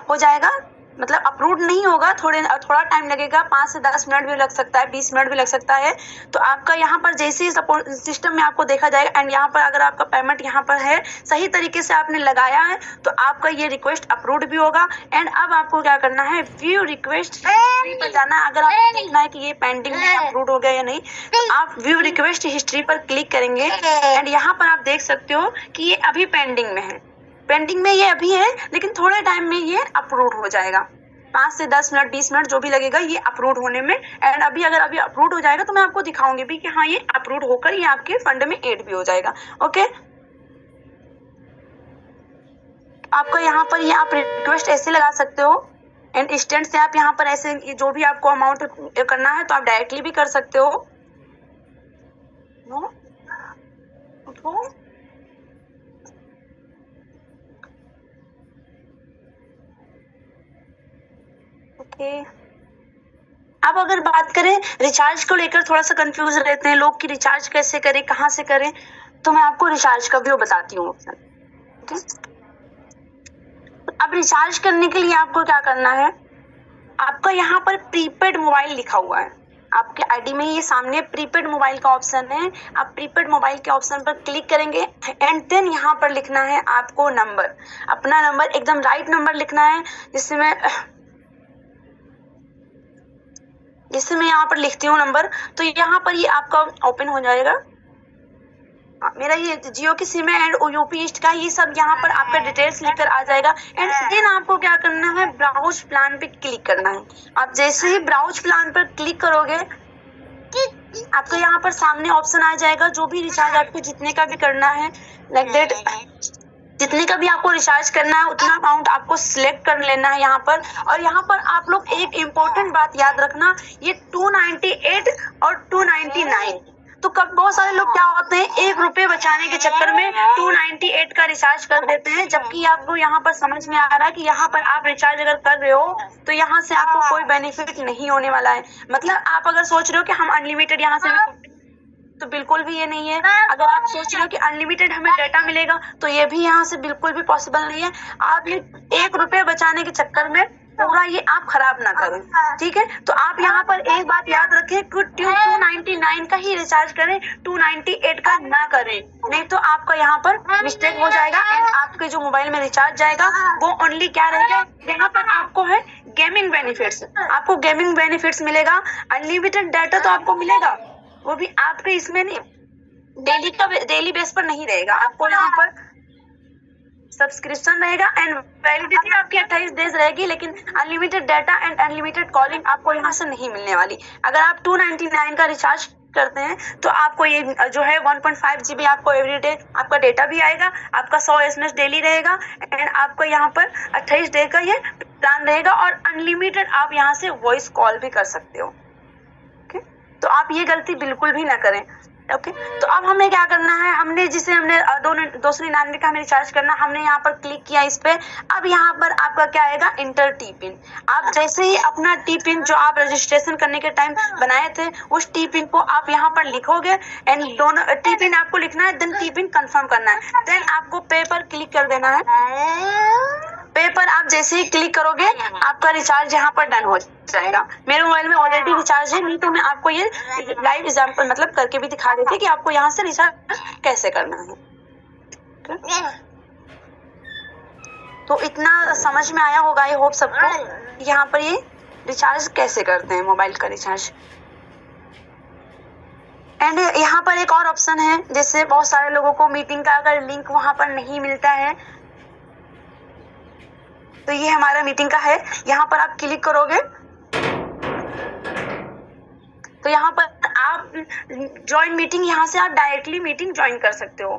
[SPEAKER 2] हो जाएगा, मतलब अप्रूव नहीं होगा, थोड़ा टाइम लगेगा, 5 से 10 मिनट भी लग सकता है, 20 मिनट भी लग सकता है। तो आपका यहाँ पर जैसे ही सिस्टम में आपको देखा जाएगा एंड यहाँ पर अगर आपका पेमेंट यहाँ पर है, सही तरीके से आपने लगाया है, तो आपका ये रिक्वेस्ट अप्रूव्ड भी होगा। एंड अब आपको क्या करना है, व्यू रिक्वेस्ट हिस्ट्री पर जाना है। अगर आपको देखना है कि ये पेंडिंग में अप्रूव्ड हो गया या नहीं, तो आप व्यू रिक्वेस्ट हिस्ट्री पर क्लिक करेंगे एंड यहाँ पर आप देख सकते हो कि ये अभी पेंडिंग में है, पेंडिंग में ये अभी है, लेकिन थोड़े टाइम में ये अप्रूव हो जाएगा, 5 से 10 मिनट 20 मिनट जो भी लगेगा ये अप्रूव होने में। एंड अभी अगर अभी अप्रूव हो जाएगा तो मैं आपको दिखाऊंगी भी कि हाँ ये अप्रूव होकर ये आपके फंड में ऐड भी हो जाएगा। ओके, आपका यहाँ पर ये आप रिक्वेस्ट ऐसे लगा सकते हो एंड इंस्टेंट से आप यहाँ पर ऐसे जो भी आपको अमाउंट करना है तो आप डायरेक्टली भी कर सकते हो। अब अगर बात करें रिचार्ज को लेकर, थोड़ा सा कंफ्यूज रहते हैं लोग कि रिचार्ज कैसे करें, कहाँ से करें, तो मैं आपको रिचार्ज का भी बताती हूँ ऑप्शन। अब रिचार्ज करने के लिए आपको क्या करना है, आपका यहाँ पर प्रीपेड मोबाइल लिखा हुआ है, आपके आईडी में ये सामने प्रीपेड मोबाइल का ऑप्शन है। आप प्रीपेड मोबाइल के ऑप्शन पर क्लिक करेंगे एंड देन यहाँ पर लिखना है आपको नंबर, अपना नंबर एकदम राइट नंबर लिखना है, जिससे मैं यहाँ पर लिखती हूँ नंबर, तो यहाँ पर ये आपका ओपन हो जाएगा। मेरा ये जियो की सिम है एंड यूपी ईस्ट का, ये सब यहाँ पर आपका डिटेल्स लिखकर आ जाएगा। एंड देन आपको क्या करना है, ब्राउज प्लान पे क्लिक करना है। आप जैसे ही ब्राउज प्लान पर क्लिक करोगे आपको यहाँ पर सामने ऑप्शन आ जाएगा, जो भी रिचार्ज आपको जितने का भी करना है लाइक दैट जितने का भी आपको रिचार्ज करना है उतना अमाउंट आपको सिलेक्ट कर लेना है यहाँ पर। और यहाँ पर आप लोग एक इम्पोर्टेंट बात याद रखना, ये 298 और 299, तो कब बहुत सारे लोग क्या होते हैं, 1 रुपए बचाने के चक्कर में 298 का रिचार्ज कर देते हैं, जबकि आपको यहाँ पर समझ में आ रहा है कि यहाँ पर आप रिचार्ज अगर कर रहे हो तो यहाँ से आपको कोई बेनिफिट नहीं होने वाला है। मतलब आप अगर सोच रहे हो कि हम अनलिमिटेड यहाँ से, तो बिल्कुल भी ये नहीं है। अगर आप सोच रहे हो कि अनलिमिटेड हमें डाटा मिलेगा तो ये भी यहाँ से बिल्कुल भी पॉसिबल नहीं है। आप ये 1 रुपए बचाने के चक्कर में पूरा ये आप खराब ना करें, ठीक है। तो आप यहाँ पर एक बात याद रखें कि 299 का ही रिचार्ज करें, 298 का ना करें, नहीं तो आपका यहाँ पर मिस्टेक हो जाएगा एंड आपके जो मोबाइल में रिचार्ज जाएगा वो ओनली क्या रहेगा, यहाँ पर आपको है गेमिंग बेनिफिट्स, आपको गेमिंग बेनिफिट्स मिलेगा। अनलिमिटेड डाटा तो आपको मिलेगा, वो भी आपके इसमें नहीं, डेली बेस पर नहीं रहेगा, आपको यहाँ पर सब्सक्रिप्शन रहेगा एंड वैलिडिटी आपकी 28 डेज रहेगी, लेकिन unlimited data and unlimited calling आपको यहाँ से नहीं मिलने वाली। अगर आप 299 का रिचार्ज करते हैं तो आपको ये जो है 1.5 GB आपको एवरीडे आपका डेटा भी आएगा, आपका 100 SMS डेली रहेगा एंड आपको यहाँ पर 28 डे का ये प्लान रहेगा और अनलिमिटेड आप यहाँ से वॉइस कॉल भी कर सकते हो। तो आप ये गलती बिल्कुल भी ना करें, ओके। तो अब हमें क्या करना है, हमने 299 का हमें रिचार्ज करना, हमने यहाँ पर क्लिक किया इस पे। अब यहाँ पर आपका क्या आएगा, इंटर टी पिन। आप जैसे ही अपना टी पिन जो आप रजिस्ट्रेशन करने के टाइम बनाए थे उस टी पिन को आप यहाँ पर लिखोगे एंड दोनों टी पिन आपको लिखना है, देन टी पिन कंफर्म करना है, देन आपको पे पर क्लिक कर देना है। पे पर आप जैसे ही क्लिक करोगे आपका रिचार्ज यहाँ पर डन हो जाएगा। मेरे मोबाइल में ऑलरेडी रिचार्ज है, नहीं तो मैं आपको ये लाइव एग्जांपल मतलब करके भी दिखा देती कि आपको यहाँ से रिचार्ज कैसे करना है। तो इतना समझ में आया होगा, आई होप सबको यहाँ पर ये रिचार्ज कैसे करते हैं मोबाइल का रिचार्ज। एंड यहाँ पर एक और ऑप्शन है, जैसे बहुत सारे लोगों को मीटिंग का अगर लिंक वहां पर नहीं मिलता है, तो ये हमारा मीटिंग का है, यहाँ पर आप क्लिक करोगे तो यहाँ पर आप ज्वाइन मीटिंग, यहाँ से आप डायरेक्टली मीटिंग ज्वाइन कर सकते हो।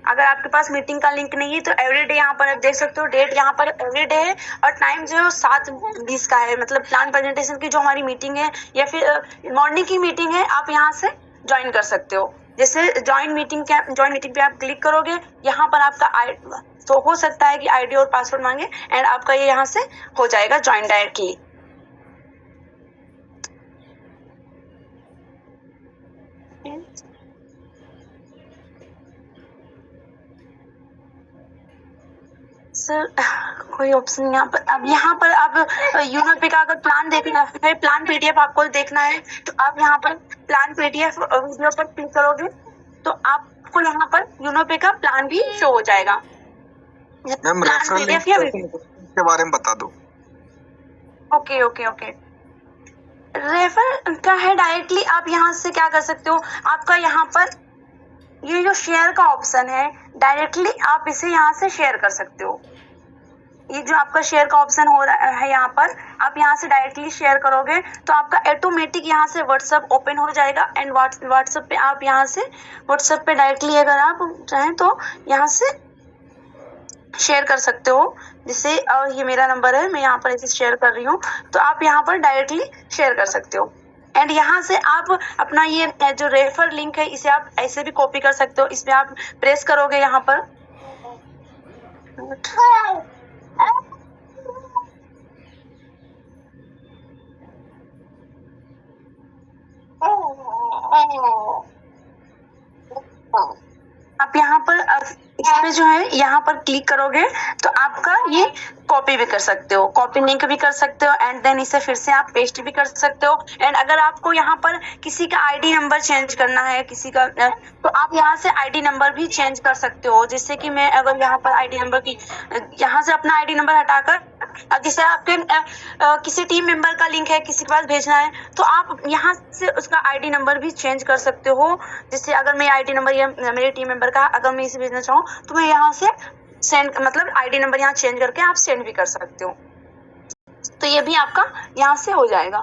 [SPEAKER 2] अगर आपके पास मीटिंग का लिंक नहीं है तो एवरीडे यहाँ पर आप देख सकते हो, डेट यहाँ पर एवरीडे है और टाइम जो है 7:20 का है, मतलब प्लान प्रेजेंटेशन की जो हमारी मीटिंग है या फिर मॉर्निंग की मीटिंग है, आप यहाँ से ज्वाइन कर सकते हो। जैसे ज्वाइन मीटिंग पे आप क्लिक करोगे, यहाँ पर आपका तो हो सकता है कि आईडी और पासवर्ड मांगे एंड आपका ये यहाँ से हो जाएगा ज्वाइन डायरेक्टली। सर कोई ऑप्शन यहाँ पर, अब यहाँ पर आप यूनो पे का अगर प्लान देखना है, प्लान पीडीएफ आपको देखना है तो आप यहाँ पर प्लान पीडीएफ वीडियो पर क्लिक करोगे तो आपको यहाँ पर यूनो पे का प्लान भी शो हो जाएगा।
[SPEAKER 3] मैम रेफरल के बारे में बता दो।
[SPEAKER 2] ओके ओके ओके, रेफर का है, डायरेक्टली आप यहाँ से क्या कर सकते हो, आपका यहाँ पर ये जो शेयर का ऑप्शन है डायरेक्टली आप इसे यहाँ से शेयर कर सकते हो। ये जो आपका शेयर का ऑप्शन हो रहा है यहाँ पर, आप यहाँ से डायरेक्टली शेयर करोगे तो आपका ऑटोमेटिक यहाँ से व्हाट्सएप ओपन हो जाएगा एंड व्हाट्सएप पे आप यहाँ से व्हाट्सएप पे डायरेक्टली अगर आप चाहें तो यहाँ से शेयर कर सकते हो। जिससे और ये मेरा नंबर है, मैं यहाँ पर इसे शेयर कर रही हूँ, तो आप यहाँ पर डायरेक्टली शेयर कर सकते हो। एंड यहाँ से आप अपना ये जो रेफर लिंक है इसे आप ऐसे भी कॉपी कर सकते हो, इस पे आप प्रेस करोगे यहाँ पर आप यहाँ पर इस पे जो है यहाँ पर क्लिक करोगे तो आपका ये कॉपी भी कर सकते हो, कॉपी लिंक भी कर सकते हो एंड देन इसे फिर से आप पेस्ट भी कर सकते हो। एंड अगर आपको यहाँ पर किसी का आईडी नंबर चेंज करना है किसी का, तो आप यहाँ से आईडी नंबर भी चेंज कर सकते हो। जैसे कि मैं अगर यहाँ पर आईडी नंबर की यहाँ से अपना आईडी नंबर हटाकर जैसे आपके किसी टीम मेंबर का लिंक है किसी के पास भेजना है तो आप यहाँ से उसका आईडी नंबर भी चेंज कर सकते हो। जैसे अगर मैं आईडी नंबर या मेरे टीम मेंबर का अगर मैं इसे भेजना चाहूँ तो मैं यहाँ से सेंड मतलब आईडी नंबर यहाँ चेंज करके आप सेंड भी कर सकते हो। तो ये भी आपका यहाँ से हो जाएगा।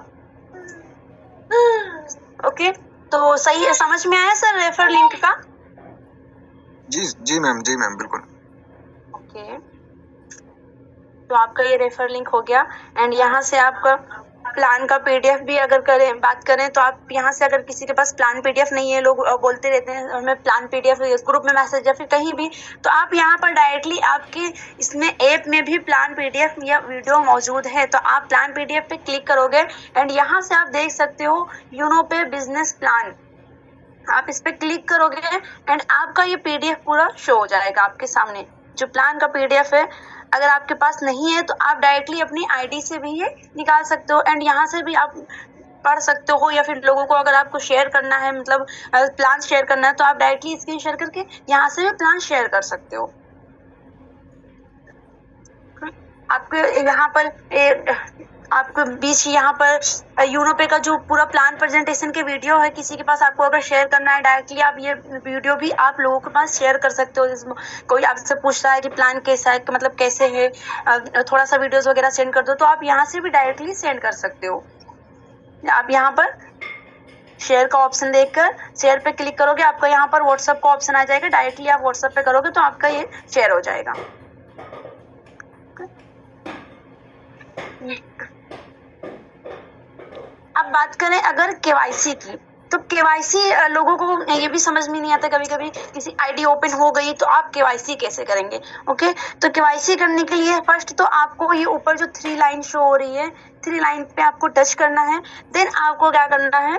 [SPEAKER 2] ओके, तो सही है, समझ में आया सर रेफर लिंक का?
[SPEAKER 3] जी मैम, जी मैम, बिल्कुल।
[SPEAKER 4] ओके, तो आपका ये रेफर लिंक हो गया। एंड यहाँ से आपका प्लान का पीडीएफ भी अगर बात करें तो आप यहाँ से, अगर किसी के पास प्लान पीडीएफ नहीं है, लोग बोलते रहते हैं हमें प्लान पीडीएफ ग्रुप में मैसेज या फिर कहीं भी, तो आप यहाँ पर डायरेक्टली आपके इसमें ऐप में भी प्लान पीडीएफ या वीडियो मौजूद है, तो आप प्लान पीडीएफ पे क्लिक करोगे एंड यहाँ से आप देख सकते हो यूनो पे बिजनेस प्लान, आप इस पे क्लिक करोगे एंड आपका ये पीडीएफ पूरा शो हो जाएगा आपके सामने। जो प्लान का पीडीएफ है, अगर आपके पास नहीं है तो आप डायरेक्टली अपनी आईडी से भी ये निकाल सकते हो एंड यहाँ से भी आप पढ़ सकते हो, या फिर लोगों को अगर आपको शेयर करना है, मतलब प्लान शेयर करना है, तो आप डायरेक्टली स्क्रीन शेयर करके यहाँ से भी प्लान शेयर कर सकते हो। आपके यहाँ पर आपको बीच यहाँ पर यूनो पे का जो पूरा प्लान प्रेजेंटेशन के वीडियो है, किसी के पास आपको अगर शेयर करना है डायरेक्टली, आप ये वीडियो भी आप लोगों के पास शेयर कर सकते हो। जिसमें कोई आपसे पूछ रहा है कि प्लान कैसा है, मतलब कैसे है, थोड़ा सा वीडियोस वगैरह सेंड कर दो, तो आप यहाँ से भी डायरेक्टली सेंड कर सकते हो। आप यहाँ पर शेयर का ऑप्शन देखकर शेयर पे क्लिक करोगे, आपका यहाँ पर व्हाट्सएप का ऑप्शन आ जाएगा, डायरेक्टली आप व्हाट्सएप पे करोगे तो आपका ये शेयर हो जाएगा। अब बात करें अगर केवाईसी की, तो केवाईसी लोगों को ये भी समझ में नहीं आता, कभी कभी किसी आईडी ओपन हो गई तो आप केवाईसी कैसे करेंगे। ओके, तो केवाईसी करने के लिए फर्स्ट तो आपको ये ऊपर जो 3 लाइन शो हो रही है, 3 लाइन पे आपको टच करना है। देन आपको क्या करना है,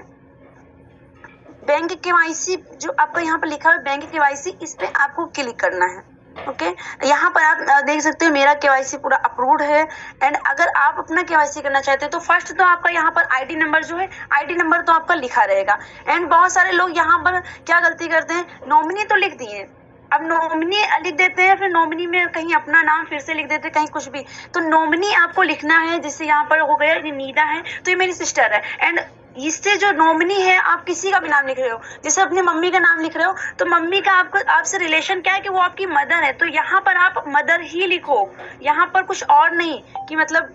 [SPEAKER 4] बैंक केवाईसी जो आपका यहाँ पर लिखा है बैंक केवाईसी, इस पे आपको क्लिक करना है। ओके, यहाँ पर आप देख सकते हो मेरा केवाईसी पूरा अप्रूव्ड है। एंड अगर आप अपना केवाईसी करना चाहते हो तो फर्स्ट तो आपका यहाँ पर आईडी नंबर जो है, आईडी नंबर तो आपका लिखा रहेगा। एंड बहुत सारे लोग यहाँ पर क्या गलती करते हैं, नॉमिनी तो लिख दिए, अब नॉमिनी लिख देते हैं, फिर नॉमिनी में कहीं अपना नाम फिर से लिख देते हैं, कहीं कुछ भी। तो नॉमिनी आपको लिखना है, जैसे यहाँ पर हो गया ये नीदा है तो ये मेरी सिस्टर है, एंड इससे जो नॉमिनी है आप किसी का भी नाम लिख रहे हो, जैसे अपनी मम्मी का नाम लिख रहे हो तो मम्मी का आपको आपसे रिलेशन क्या है कि वो आपकी मदर है, तो यहाँ पर आप मदर ही लिखो, यहाँ पर कुछ और नहीं कि मतलब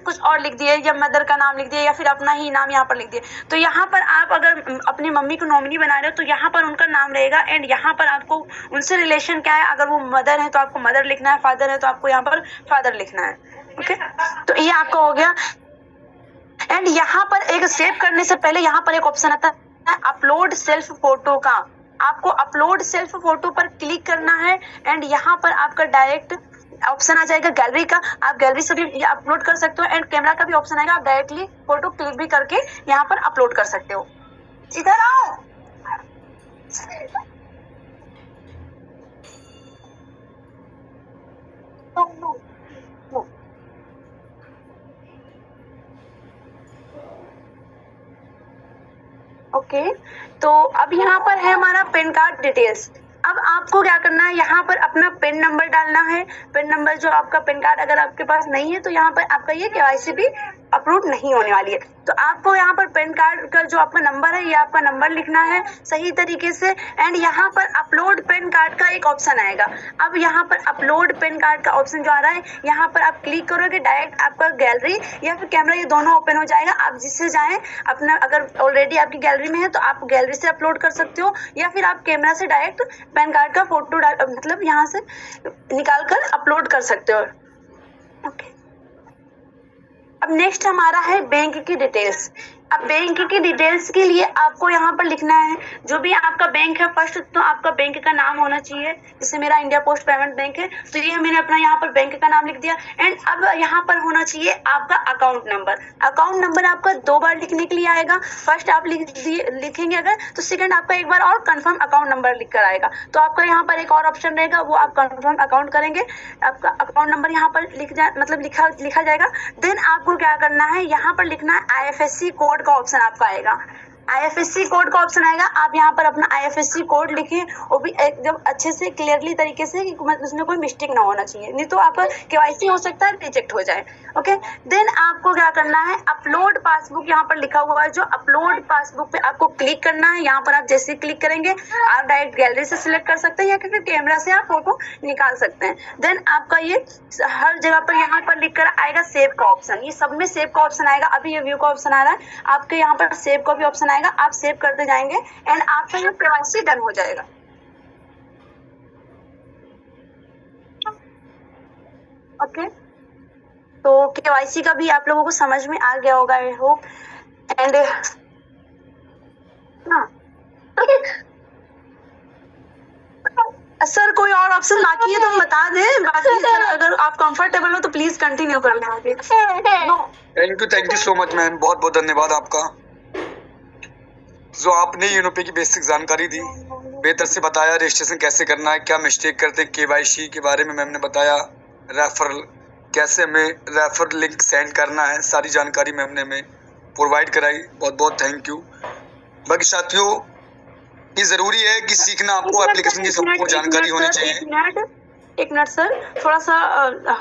[SPEAKER 4] कुछ और लिख दिए या मदर का नाम लिख दिया या फिर अपना ही नाम यहाँ पर लिख दिया। तो यहाँ पर आप अगर अपनी मम्मी को नॉमिनी बना रहे हो तो यहाँ पर उनका नाम रहेगा एंड यहाँ पर आपको उनसे रिलेशन क्या है, अगर वो मदर है तो आपको मदर लिखना है, फादर है तो आपको यहाँ पर फादर लिखना है। ओके, तो ये आपका हो गया। एंड यहाँ पर एक सेव करने से पहले यहाँ पर एक ऑप्शन आता है अपलोड सेल्फ फोटो का, आपको अपलोड सेल्फ फोटो पर क्लिक करना है एंड यहाँ पर आपका डायरेक्ट ऑप्शन आ जाएगा गैलरी का, आप गैलरी से भी अपलोड कर सकते हो एंड कैमरा का भी ऑप्शन आएगा, आप डायरेक्टली फोटो क्लिक भी करके यहाँ पर अपलोड कर सकते हो। इधर आओ, ओके, तो अब यहाँ पर है हमारा पैन कार्ड डिटेल्स। अब आपको क्या करना है, यहाँ पर अपना पेन नंबर डालना है। पेन नंबर जो आपका पेन कार्ड अगर आपके पास नहीं है तो यहाँ पर आपका ये केवाईसी भी अप्रूव नहीं होने वाली है। तो आपको यहाँ पर पेन कार्ड का जो आपका नंबर है, ये आपका नंबर लिखना है सही तरीके से एंड यहाँ पर अपलोड पेन कार्ड का एक ऑप्शन आएगा। अब यहाँ पर अपलोड पेन कार्ड का ऑप्शन जो आ रहा है, यहाँ पर आप क्लिक करोगे, डायरेक्ट आपका गैलरी या फिर कैमरा ये दोनों ओपन हो जाएगा। आप जिससे चाहें अपना, अगर ऑलरेडी आपकी गैलरी में है तो आप गैलरी से अपलोड कर सकते हो या फिर आप कैमरा से डायरेक्ट पैन कार्ड का फोटो मतलब यहाँ से निकाल कर अपलोड कर सकते हो। ओके, अब नेक्स्ट हमारा है बैंक की डिटेल्स। अब बैंक की डिटेल्स के लिए आपको यहाँ पर लिखना है जो भी आपका बैंक है, फर्स्ट तो आपका बैंक का नाम होना चाहिए, जैसे मेरा इंडिया पोस्ट पेमेंट बैंक है तो ये मैंने अपना यहाँ पर बैंक का नाम लिख दिया। एंड अब यहाँ पर होना चाहिए आपका अकाउंट नंबर। अकाउंट नंबर आपका 2 बार लिखने के लिए आएगा, फर्स्ट आप लिखेंगे अगर तो सेकंड आपका एक बार और कंफर्म अकाउंट नंबर लिख कर आएगा। तो आपका यहाँ पर एक और ऑप्शन रहेगा, वो आप कंफर्म अकाउंट करेंगे, आपका अकाउंट नंबर यहाँ पर लिखा जाएगा। देन आपको क्या करना है, यहाँ पर लिखना है IFSC कोड का ऑप्शन आपका आएगा। IFSC कोड का ऑप्शन आएगा, आप यहाँ पर अपना IFSC कोड लिखिए, वो भी एकदम अच्छे से क्लियरली तरीके से, उसमें कोई मिस्टेक ना होना चाहिए, नहीं तो आपका केवाईसी हो सकता है रिजेक्ट हो जाए। ओके, देन आपको क्या करना है, अपलोड पासबुक यहाँ पर लिखा हुआ है, जो अपलोड पासबुक पे आपको क्लिक करना है। यहाँ पर आप जैसे क्लिक करेंगे आप डायरेक्ट गैलरी से सिलेक्ट कर सकते हैं या फिर कैमरा से आप फोटो निकाल सकते हैं। देन आपका ये हर जगह पर यहाँ पर लिख कर आएगा सेव का ऑप्शन, ये सब में सेव का ऑप्शन आएगा। अभी ये व्यू का ऑप्शन आ रहा है, आपके यहाँ पर सेव का भी ऑप्शन आएगा, आप सेव करते जाएंगे एंड आपका ये केवाईसी डन हो जाएगा। ओके, तो केवाईसी का भी आप लोगों को समझ में आ गया होगा, आई होप। एंड हाँ, सर कोई और ऑप्शन बाकी है तो बता दें, बाकी सर अगर आप कंफर्टेबल हो तो प्लीज कंटिन्यू कर लें आगे। No,
[SPEAKER 1] thank you so much ma'am, बहुत बहुत धन्यवाद आपका, जो आपने यूनोपे की बेसिक जानकारी दी, बेहतर से बताया रजिस्ट्रेशन कैसे करना है, क्या मिस्टेक करते हैं, केवाईसी के बारे में मैम ने बताया, रेफरल कैसे हमें रेफर लिंक सेंड करना है, सारी जानकारी मैम ने हमें प्रोवाइड कराई, बहुत बहुत थैंक यू। बाकी साथियों, ये जरूरी है कि सीखना आपको एप्लीकेशन की संपूर्ण जानकारी होनी चाहिए।
[SPEAKER 4] एक मिनट सर, थोड़ा सा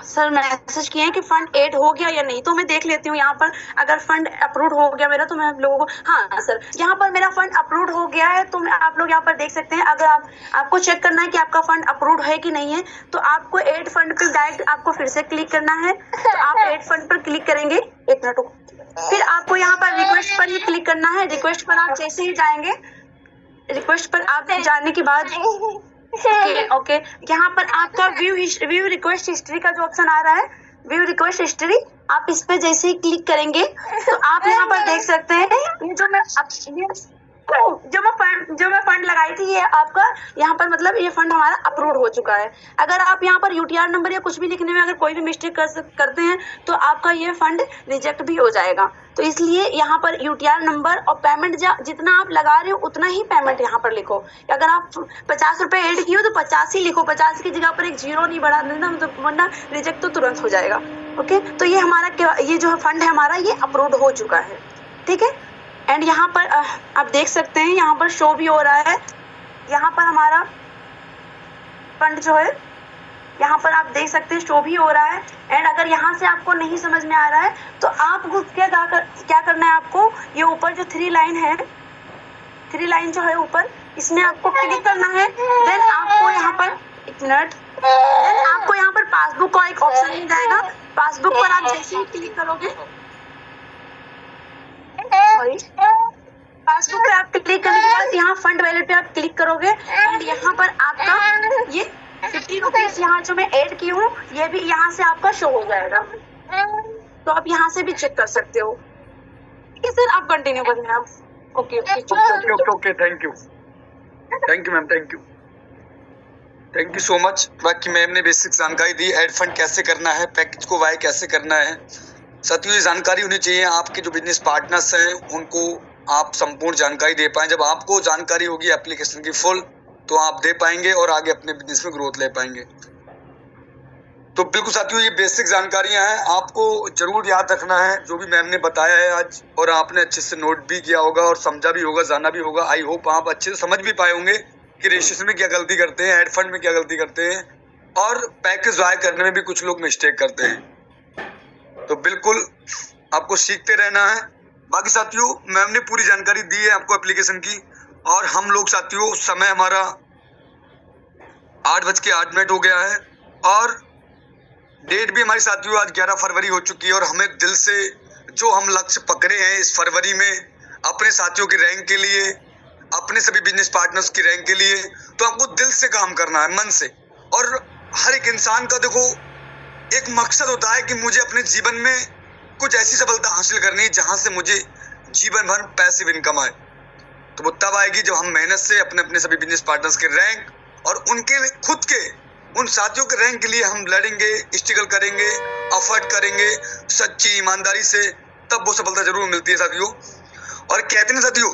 [SPEAKER 4] सर मैसेज किए हैं कि फंड ऐड हो गया या नहीं, तो मैं देख लेती हूँ यहाँ पर। अगर फंड अप्रूव हो गया मेरा तो मैं आप लोगों को, हाँ सर यहाँ पर मेरा फंड अप्रूव हो गया है, तो आप लोग यहाँ पर देख सकते हैं। अगर आपको चेक करना है कि आपका फंड अप्रूव है कि नहीं है, तो आपको ऐड फंड पर डायरेक्ट आपको फिर से क्लिक करना है। तो आप ऐड फंड पर क्लिक करेंगे, एक मिनट, फिर आपको यहाँ पर रिक्वेस्ट पर ही क्लिक करना है। रिक्वेस्ट पर आप जैसे ही जाएंगे, रिक्वेस्ट पर आप जाने के बाद ओके, यहाँ पर आपका व्यू रिक्वेस्ट हिस्ट्री का जो ऑप्शन आ रहा है, व्यू रिक्वेस्ट हिस्ट्री, आप इस पे जैसे ही क्लिक करेंगे तो आप यहाँ पर देख सकते हैं ये जो मैं फंड लगाई थी, ये आपका यहाँ पर मतलब ये फंड हमारा अप्रूव हो चुका है। अगर आप यहाँ पर यूटीआर नंबर या कुछ भी लिखने में अगर कोई भी मिस्टेक करते हैं तो आपका ये फंड रिजेक्ट भी हो जाएगा। तो इसलिए यहाँ पर यूटीआर नंबर और पेमेंट जितना आप लगा रहे हो उतना ही पेमेंट यहाँ पर लिखो। अगर आप 50 रुपए ऐड किए हो तो 50 ही लिखो, 50 की जगह पर एक जीरो नहीं बढ़ा देना, मतलब वरना रिजेक्ट तो तुरंत हो जाएगा। ओके, तो ये हमारा ये जो फंड है हमारा ये अप्रूव हो चुका है, ठीक है। एंड यहाँ पर आप देख सकते हैं, यहाँ पर शो भी हो रहा है, यहाँ पर हमारा फंड जो है यहाँ पर आप देख सकते हैं शो भी हो रहा है। एंड अगर यहाँ से आपको नहीं समझ में आ रहा है तो आपको क्या करना है, आपको ये ऊपर जो 3 लाइन है, 3 लाइन जो है ऊपर, इसमें आपको क्लिक करना है। देन आपको यहाँ पर एक मिनट, देन आपको यहाँ पर पासबुक का एक ऑप्शन मिल जाएगा। पासबुक पर आप जैसे ही क्लिक करोगे, पासबुक पे आप क्लिक करने के बाद यहाँ फंड वैलेट पे आप क्लिक करोगे एंड यहाँ पर आपका ये 50 रुपीज यहाँ जो मैं ऐड की हूँ ये भी यहाँ से आपका शो हो जाएगा। तो आप यहाँ से भी चेक कर सकते हो। ठीक है सर, आप कंटिन्यू करें आप। Okay,
[SPEAKER 1] thank you ma'am, thank you so much. बाकी मैम ने बेसिक जानकारी दी, एड फंड कैसे करना है, पैकेज को वाई कैसे करना है। साथियों, ये जानकारी होनी चाहिए, आपके जो बिजनेस पार्टनर्स हैं उनको आप संपूर्ण जानकारी दे पाएं। जब आपको जानकारी होगी एप्लीकेशन की फुल, तो आप दे पाएंगे और आगे अपने बिजनेस में ग्रोथ ले पाएंगे। तो बिल्कुल साथियों, ये बेसिक जानकारियां हैं, आपको जरूर याद रखना है जो भी मैम ने बताया है आज, और आपने अच्छे से नोट भी किया होगा और समझा भी होगा, जाना भी होगा। आई होप आप अच्छे से समझ भी पाए होंगे कि रजिस्ट्रेशन में क्या गलती करते हैं, एड फंड में क्या गलती करते हैं, और पैकेज वाई करने में भी कुछ लोग मिस्टेक करते हैं। तो बिल्कुल आपको सीखते रहना है। बाकी साथियों, मैम ने पूरी जानकारी दी है आपको एप्लीकेशन की, और हम लोग साथियों, समय हमारा 8:08 हो गया है और डेट भी हमारी साथियों आज 11 फरवरी हो चुकी है। और हमें दिल से जो हम लक्ष्य पकड़े हैं इस फरवरी में अपने साथियों की रैंक के लिए, अपने सभी बिजनेस पार्टनर्स की रैंक के लिए, तो आपको दिल से काम करना है, मन से। और हर एक इंसान का देखो एक मकसद होता है कि मुझे अपने जीवन में कुछ ऐसी सफलता हासिल करनी है जहां से मुझे जीवन भर पैसिव इनकम आए। तो वो तब आएगी जब हम मेहनत से अपने अपने सभी बिजनेस पार्टनर्स के रैंक और उनके खुद के उन साथियों के रैंक के लिए हम लड़ेंगे, स्ट्रगल करेंगे, एफर्ट करेंगे सच्ची ईमानदारी से, तब वो सफलता जरूर मिलती है साथियों। और कहते हैं साथियों,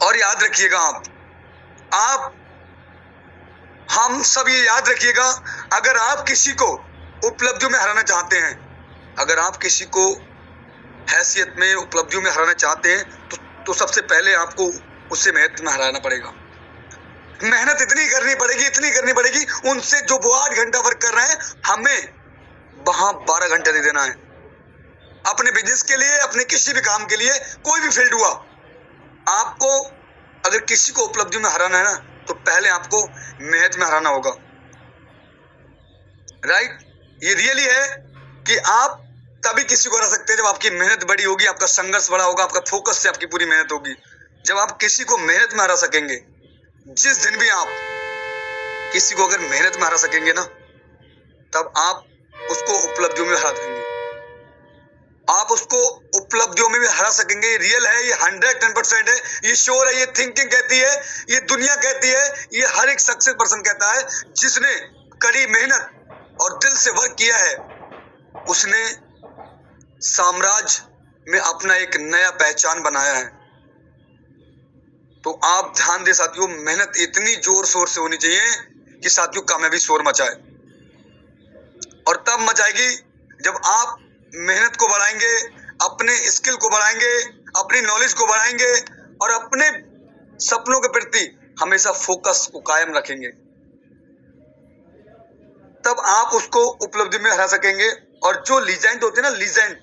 [SPEAKER 1] और याद रखिएगा आप हम सब ये याद रखिएगा, अगर आप किसी को उपलब्धियों में हराना चाहते हैं, अगर आप किसी को हैसियत में उपलब्धियों में हराना चाहते हैं तो सबसे पहले आपको उससे मेहनत में हराना पड़ेगा। मेहनत इतनी करनी पड़ेगी उनसे जो वो 8 घंटा वर्क कर रहे हैं, हमें वहां 12 घंटा दे देना है अपने बिजनेस के लिए, अपने किसी भी काम के लिए, कोई भी फील्ड हुआ। आपको अगर किसी को उपलब्धि में हराना है ना, तो पहले आपको मेहनत में हराना होगा। राइट, ये रियली है कि आप तभी किसी को हरा सकते हैं जब आपकी मेहनत बड़ी होगी, आपका संघर्ष बड़ा होगा, आपका फोकस से आपकी पूरी मेहनत होगी। जब आप किसी को मेहनत में हरा सकेंगे, जिस दिन भी आप किसी को अगर मेहनत में हरा सकेंगे ना, तब आप उसको उपलब्धियों में हरा देंगे। आप उसको उपलब्धियों में भी हरा सकेंगे। ये रियल है, ये 110% है, ये श्योर है, ये थिंकिंग कहती है, ये दुनिया कहती है, ये हर एक सक्सेस पर्सन कहता है जिसने कड़ी मेहनत और दिल से वर्क किया है, उसने साम्राज्य में अपना एक नया पहचान बनाया है। तो आप ध्यान दे साथियों, मेहनत इतनी जोर शोर से होनी चाहिए कि साथियों कामयाबी शोर मचाए, और तब मचाएगी जब आप मेहनत को बढ़ाएंगे, अपने स्किल को बढ़ाएंगे, अपनी नॉलेज को बढ़ाएंगे और अपने सपनों के प्रति हमेशा फोकस को कायम रखेंगे। तब आप उसको उपलब्धि में हरा सकेंगे। और जो लीजेंड होते हैं ना, लीजेंड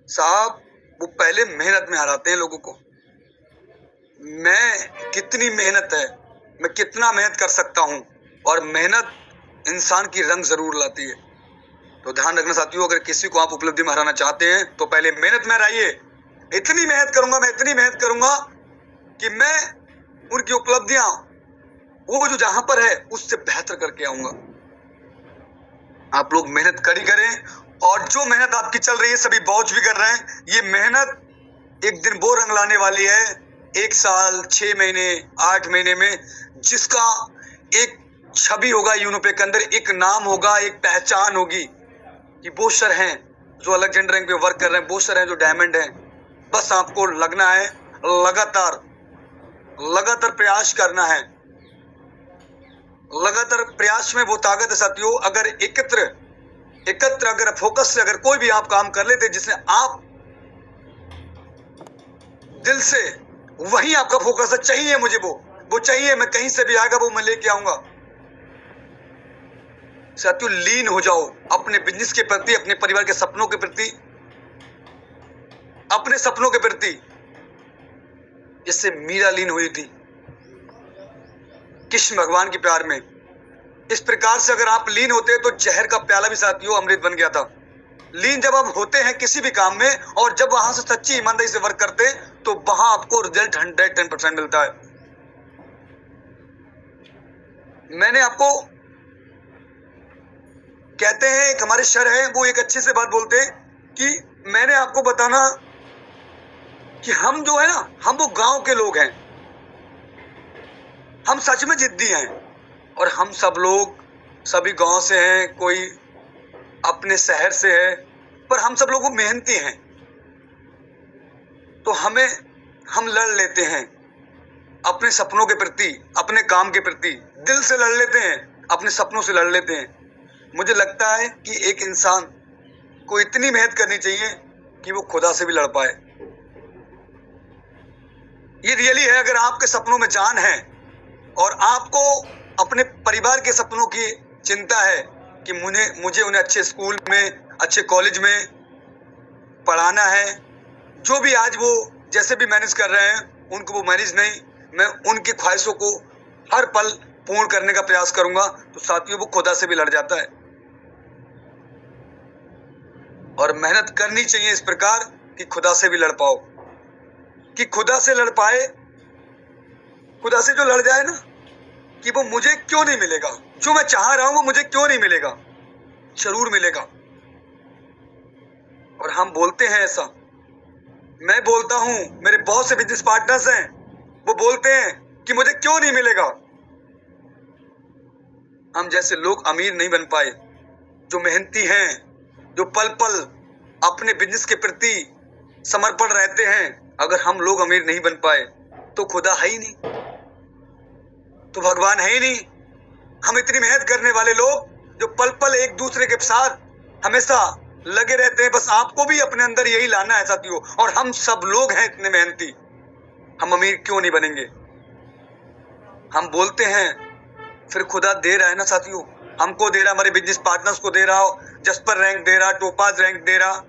[SPEAKER 1] साहब, वो पहले मेहनत में हराते हैं लोगों को। मैं कितनी मेहनत है, मैं कितना मेहनत कर सकता हूं, और मेहनत इंसान की रंग जरूर लाती है। तो ध्यान रखना साथियों, अगर किसी को आप उपलब्धि में हराना चाहते हैं तो पहले मेहनत में हराइए। इतनी मेहनत करूंगा, मैं इतनी मेहनत करूंगा कि मैं उनकी उपलब्धियां, वो जो जहां पर है उससे बेहतर करके आऊंगा। आप लोग मेहनत करें, और जो मेहनत आपकी चल रही है, सभी बॉच भी कर रहे हैं, ये मेहनत एक दिन वो रंग लाने वाली है, 1 साल, 6 महीने, 8 महीने में, जिसका एक छवि होगा यूनोपे के अंदर, एक नाम होगा, एक पहचान होगी कि वो सर हैं जो अलेक्जेंडर रैंक पे वर्क कर रहे हैं, वो सर हैं जो डायमंड हैं। बस आपको लगना है, लगातार प्रयास करना है। लगातार प्रयास में वो ताकत है साथियों। अगर एकत्र अगर फोकस से अगर कोई भी आप काम कर लेते जिसने आप दिल से, वही आपका फोकस है, चाहिए मुझे वो चाहिए, मैं कहीं से भी आएगा वो मैं लेके आऊंगा। साथियों, लीन हो जाओ अपने बिजनेस के प्रति, अपने परिवार के सपनों के प्रति, अपने सपनों के प्रति, जिससे मीरा लीन हुई थी कृष्ण भगवान के प्यार में। इस प्रकार से अगर आप लीन होते तो जहर का प्याला भी साथियों अमृत बन गया था। लीन जब आप होते हैं किसी भी काम में, और जब वहां से सच्ची ईमानदारी से वर्क करते हैं, तो वहां आपको रिजल्ट 110% मिलता है। मैंने आपको, कहते हैं एक हमारे सर हैं, वो एक अच्छी से बात बोलते हैं कि मैंने आपको बताना कि हम जो है ना, हम वो गांव के लोग हैं, हम सच में जिद्दी हैं, और हम सब लोग सभी गांव से हैं, कोई अपने शहर से है, पर हम सब लोग मेहनती हैं। तो हम लड़ लेते हैं अपने सपनों के प्रति, अपने काम के प्रति, दिल से लड़ लेते हैं, अपने सपनों से लड़ लेते हैं। मुझे लगता है कि एक इंसान को इतनी मेहनत करनी चाहिए कि वो खुदा से भी लड़ पाए। ये रियली है। अगर आपके सपनों में जान है और आपको अपने परिवार के सपनों की चिंता है कि मुझे उन्हें अच्छे स्कूल में, अच्छे कॉलेज में पढ़ाना है, जो भी आज वो जैसे भी मैनेज कर रहे हैं उनको वो मैनेज नहीं, मैं उनकी ख्वाहिशों को हर पल पूर्ण करने का प्रयास करूंगा, तो साथियों वो खुदा से भी लड़ जाता है। और मेहनत करनी चाहिए इस प्रकार कि खुदा से भी लड़ पाओ, कि खुदा से लड़ पाए। खुदा से जो लड़ जाए ना कि वो मुझे क्यों नहीं मिलेगा, जो मैं चाह रहा हूं वो मुझे क्यों नहीं मिलेगा, जरूर मिलेगा। और हम बोलते हैं ऐसा, मैं बोलता हूं, मेरे बहुत से बिजनेस पार्टनर्स हैं, वो बोलते हैं कि मुझे क्यों नहीं मिलेगा। हम जैसे लोग अमीर नहीं बन पाए, जो मेहनती हैं, जो पल पल अपने बिजनेस के प्रति समर्पण रहते हैं। अगर हम लोग अमीर नहीं बन पाए तो खुदा है ही नहीं, तो भगवान है ही नहीं। हम इतनी मेहनत करने वाले लोग जो पल पल एक दूसरे के साथ हमेशा लगे रहते हैं, बस आपको भी अपने अंदर यही लाना है साथियों। और हम सब लोग हैं इतने मेहनती, हम अमीर क्यों नहीं बनेंगे। हम बोलते हैं, फिर खुदा दे रहा है ना साथियों, हमको दे रहा, हमारे बिजनेस पार्टनर्स को दे रहा, जस्पर रैंक दे रहा, टोपाज रैंक दे रहा,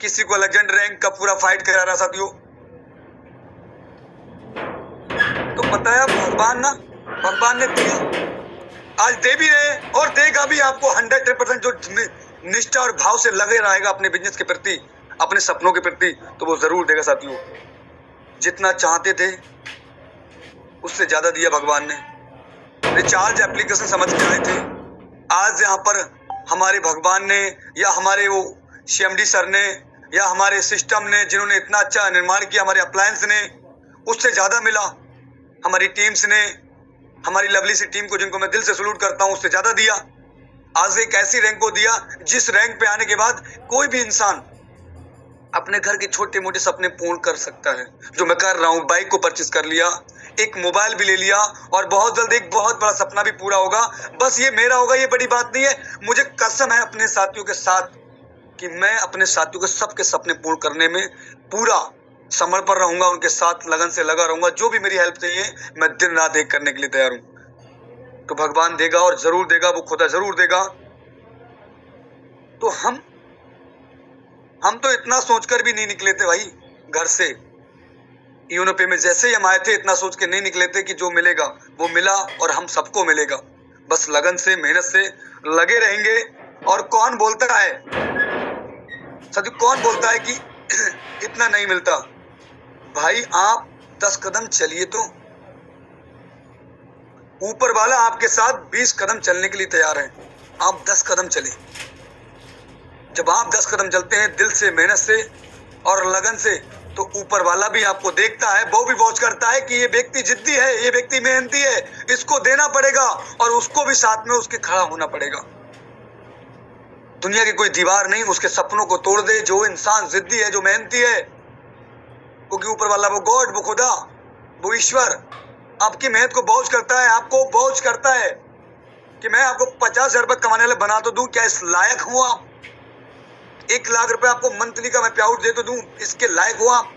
[SPEAKER 1] किसी को अलेक्जेंडर रैंक का पूरा फाइट करा रहा साथियों। तो बताया भगवान ने दिए, आज दे भी रहे और देगा भी आपको 100%। जो निष्ठा और भाव से लगे रहेगा अपने बिजनेस के प्रति, अपने सपनों के प्रति, तो वो जरूर देगा साथियों। जितना चाहते थे उससे ज्यादा दिया भगवान ने। रिचार्ज एप्लीकेशन समझ के आए थे, आज यहाँ पर हमारे भगवान ने या हमारे वो CMD सर ने या हमारे सिस्टम ने, जिन्होंने इतना अच्छा निर्माण किया, हमारे अप्लायंस ने, उससे ज़्यादा मिला। हमारी टीम्स ने, हमारी लवली सी टीम को, जिनको मैं दिल से सलूट करता हूँ, उससे ज़्यादा दिया। आज एक ऐसी रैंक को दिया जिस रैंक पे आने के बाद कोई भी इंसान अपने घर के छोटे मोटे सपने पूर्ण कर सकता है, जो मैं कर रहा हूँ। बाइक को परचेस कर लिया, एक मोबाइल भी ले लिया, और बहुत जल्द एक बहुत बड़ा सपना भी पूरा होगा। बस ये मेरा होगा, ये बड़ी बात नहीं है। मुझे कसम है अपने साथियों के साथ कि मैं अपने साथियों के सबके सपने पूर्ण करने में पूरा समर्पण रहूंगा, उनके साथ लगन से लगा रहूंगा। जो भी मेरी हेल्प चाहिए मैं दिन रात एक करने के लिए तैयार हूँ। तो भगवान देगा और जरूर देगा, वो खुदा जरूर देगा। तो हम तो इतना सोचकर भी नहीं निकले थे भाई घर से। यूरोपे में जैसे ही हम आए थे, इतना सोच के नहीं निकले थे कि जो मिलेगा वो मिला और हम सबको मिलेगा। बस लगन से, मेहनत से लगे रहेंगे। और कौन बोलता है सच, कौन बोलता है कि इतना नहीं मिलता? भाई आप 10 कदम चलिए तो ऊपर वाला आपके साथ 20 कदम चलने के लिए तैयार है। आप 10 कदम चले। जब आप 10 कदम चलते हैं दिल से, मेहनत से और लगन से, तो ऊपर वाला भी आपको देखता है, वो भी वॉच करता है कि ये व्यक्ति जिद्दी है, ये व्यक्ति मेहनती है, इसको देना पड़ेगा और उसको भी साथ में उसके खड़ा होना पड़ेगा। दुनिया की कोई दीवार नहीं उसके सपनों को तोड़ दे। जो इंसान जिद्दी है, जो मेहनती है, क्योंकि ऊपर वाला वो गॉड, वो खुदा, वो ईश्वर आपकी मेहनत को वॉच करता है, आपको वॉच करता है कि मैं आपको 50,000 रुपए कमाने वाले बना तो दूं, क्या इस लायक हूं आप? 1 लाख रुपए आपको मंथली का मैं पे आउट दे तो दूं, इसके लायक हो आप?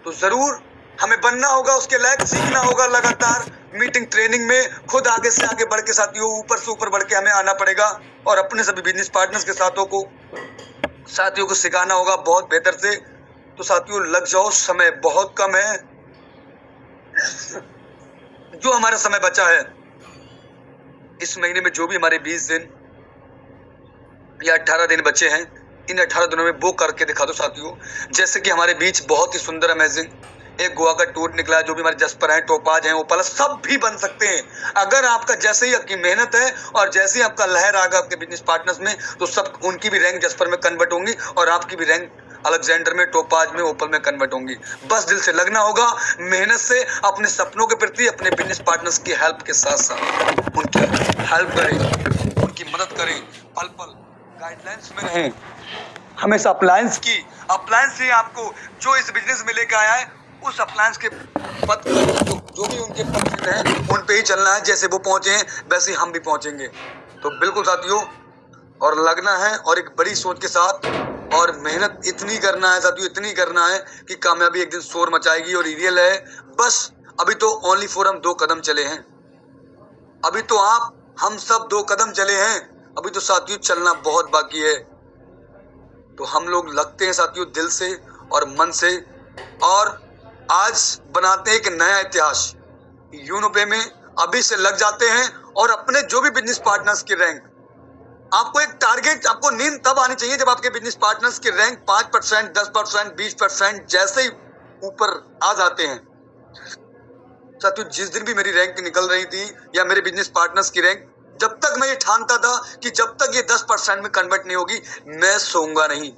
[SPEAKER 1] तो जरूर हमें बनना होगा, उसके लायक सीखना होगा। लगातार मीटिंग, ट्रेनिंग में खुद आगे से आगे बढ़ के साथियों, ऊपर से ऊपर बढ़ के हमें आना पड़ेगा और अपने सभी बिजनेस पार्टनर्स के साथियों को सिखाना होगा बहुत बेहतर से। तो साथियों लग जाओ, समय बहुत कम है। जो हमारा समय बचा है इस महीने में, जो भी हमारे 20 दिन या 18 दिन बचे हैं, इन 18 दिनों में वो करके दिखा दो साथियों। जैसे कि हमारे बीच बहुत ही सुंदर, अमेजिंग एक गोवा का टूर निकला है। जो भी हमारे जसपर हैं, टोपाज हैं, ओपाल, सब भी बन सकते हैं अगर आपका जैसे ही आपकी मेहनत है और जैसे ही आपका लहर आएगा आपके बिजनेस पार्टनर्स में, तो सब उनकी भी रैंक जसपर में कन्वर्ट होंगी और आपकी भी रैंक अलेक्जेंडर में, टोपाज में, ओपल में कन्वर्ट होंगी। बस दिल से लगना होगा, मेहनत से अपने सपनों के प्रति, अपने बिजनेस पार्टनर्स की हेल्प के साथ साथ उनकी हेल्प करें, उनकी मदद करें, पल पल गाइडलाइंस में रहें। हमेशा अप्लायंस से आपको जो इस बिजनेस में लेकर आया है, उस अप्लायंस के पद जो भी उनके पद हैं उन पे ही चलना है। जैसे वो पहुंचे हैं वैसे हम भी पहुंचेंगे। तो बिल्कुल साथियों, और लगना है और एक बड़ी सोच के साथ, और मेहनत इतनी करना है साथियों, इतनी करना है कि कामयाबी एक दिन शोर मचाएगी। और रियल है, बस अभी तो ओनली फॉर हम 2 कदम चले हैं। अभी तो हम सब 2 कदम चले हैं। अभी तो साथियों चलना बहुत बाकी है। तो हम लोग लगते हैं साथियों दिल से और मन से, और आज बनाते हैं एक नया इतिहास। यूरोपे में अभी से लग जाते हैं और अपने जो भी बिजनेस पार्टनर्स की रैंक, आपको एक टारगेट, आपको नींद तब आनी चाहिए जब आपके बिजनेस पार्टनर्स की रैंक 5%, 10%, 20% जैसे ही ऊपर आ जाते हैं। साथियों जिस दिन भी मेरी रैंक निकल रही थी या मेरे बिजनेस पार्टनर्स की रैंक, जब तक मैं ये ठानता था कि जब तक ये 10% में कन्वर्ट नहीं होगी मैं सोऊंगा नहीं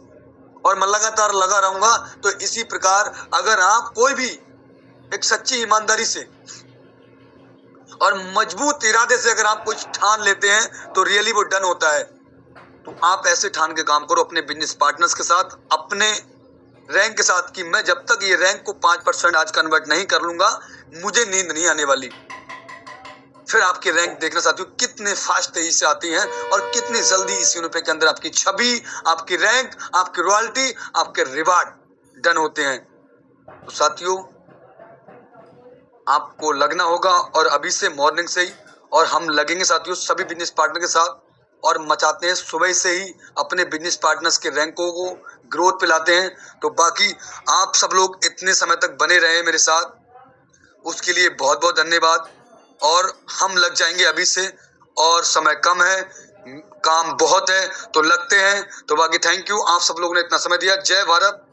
[SPEAKER 1] और मैं लगातार लगा रहूंगा। तो इसी प्रकार अगर आप कोई भी एक सच्ची ईमानदारी से और मजबूत इरादे से अगर आप कुछ ठान लेते हैं तो रियली वो डन होता है। तो आप ऐसे ठान के काम करो अपने बिजनेस पार्टनर्स के साथ, अपने रैंक के साथ, कि मैं जब तक ये रैंक को 5% आज कन्वर्ट नहीं कर लूंगा मुझे नींद नहीं आने वाली। फिर आपकी रैंक देखना साथियों कितने फास्ट तेजी से आती हैं और कितनी जल्दी इस यूरोपे के अंदर आपकी छवि, आपकी रैंक, आपकी रॉयल्टी, आपके रिवार्ड डन होते हैं। तो साथियों आपको लगना होगा, और अभी से मॉर्निंग से ही, और हम लगेंगे साथियों सभी बिजनेस पार्टनर के साथ और मचाते हैं सुबह से ही अपने बिजनेस पार्टनर्स के रैंकों को ग्रोथ पे लाते हैं। तो बाकी आप सब लोग इतने समय तक बने रहे मेरे साथ, उसके लिए बहुत बहुत धन्यवाद। और हम लग जाएंगे अभी से, और समय कम है, काम बहुत है, तो लगते हैं। तो बाकी थैंक यू, आप सब लोगों ने इतना समय दिया। जय भारत।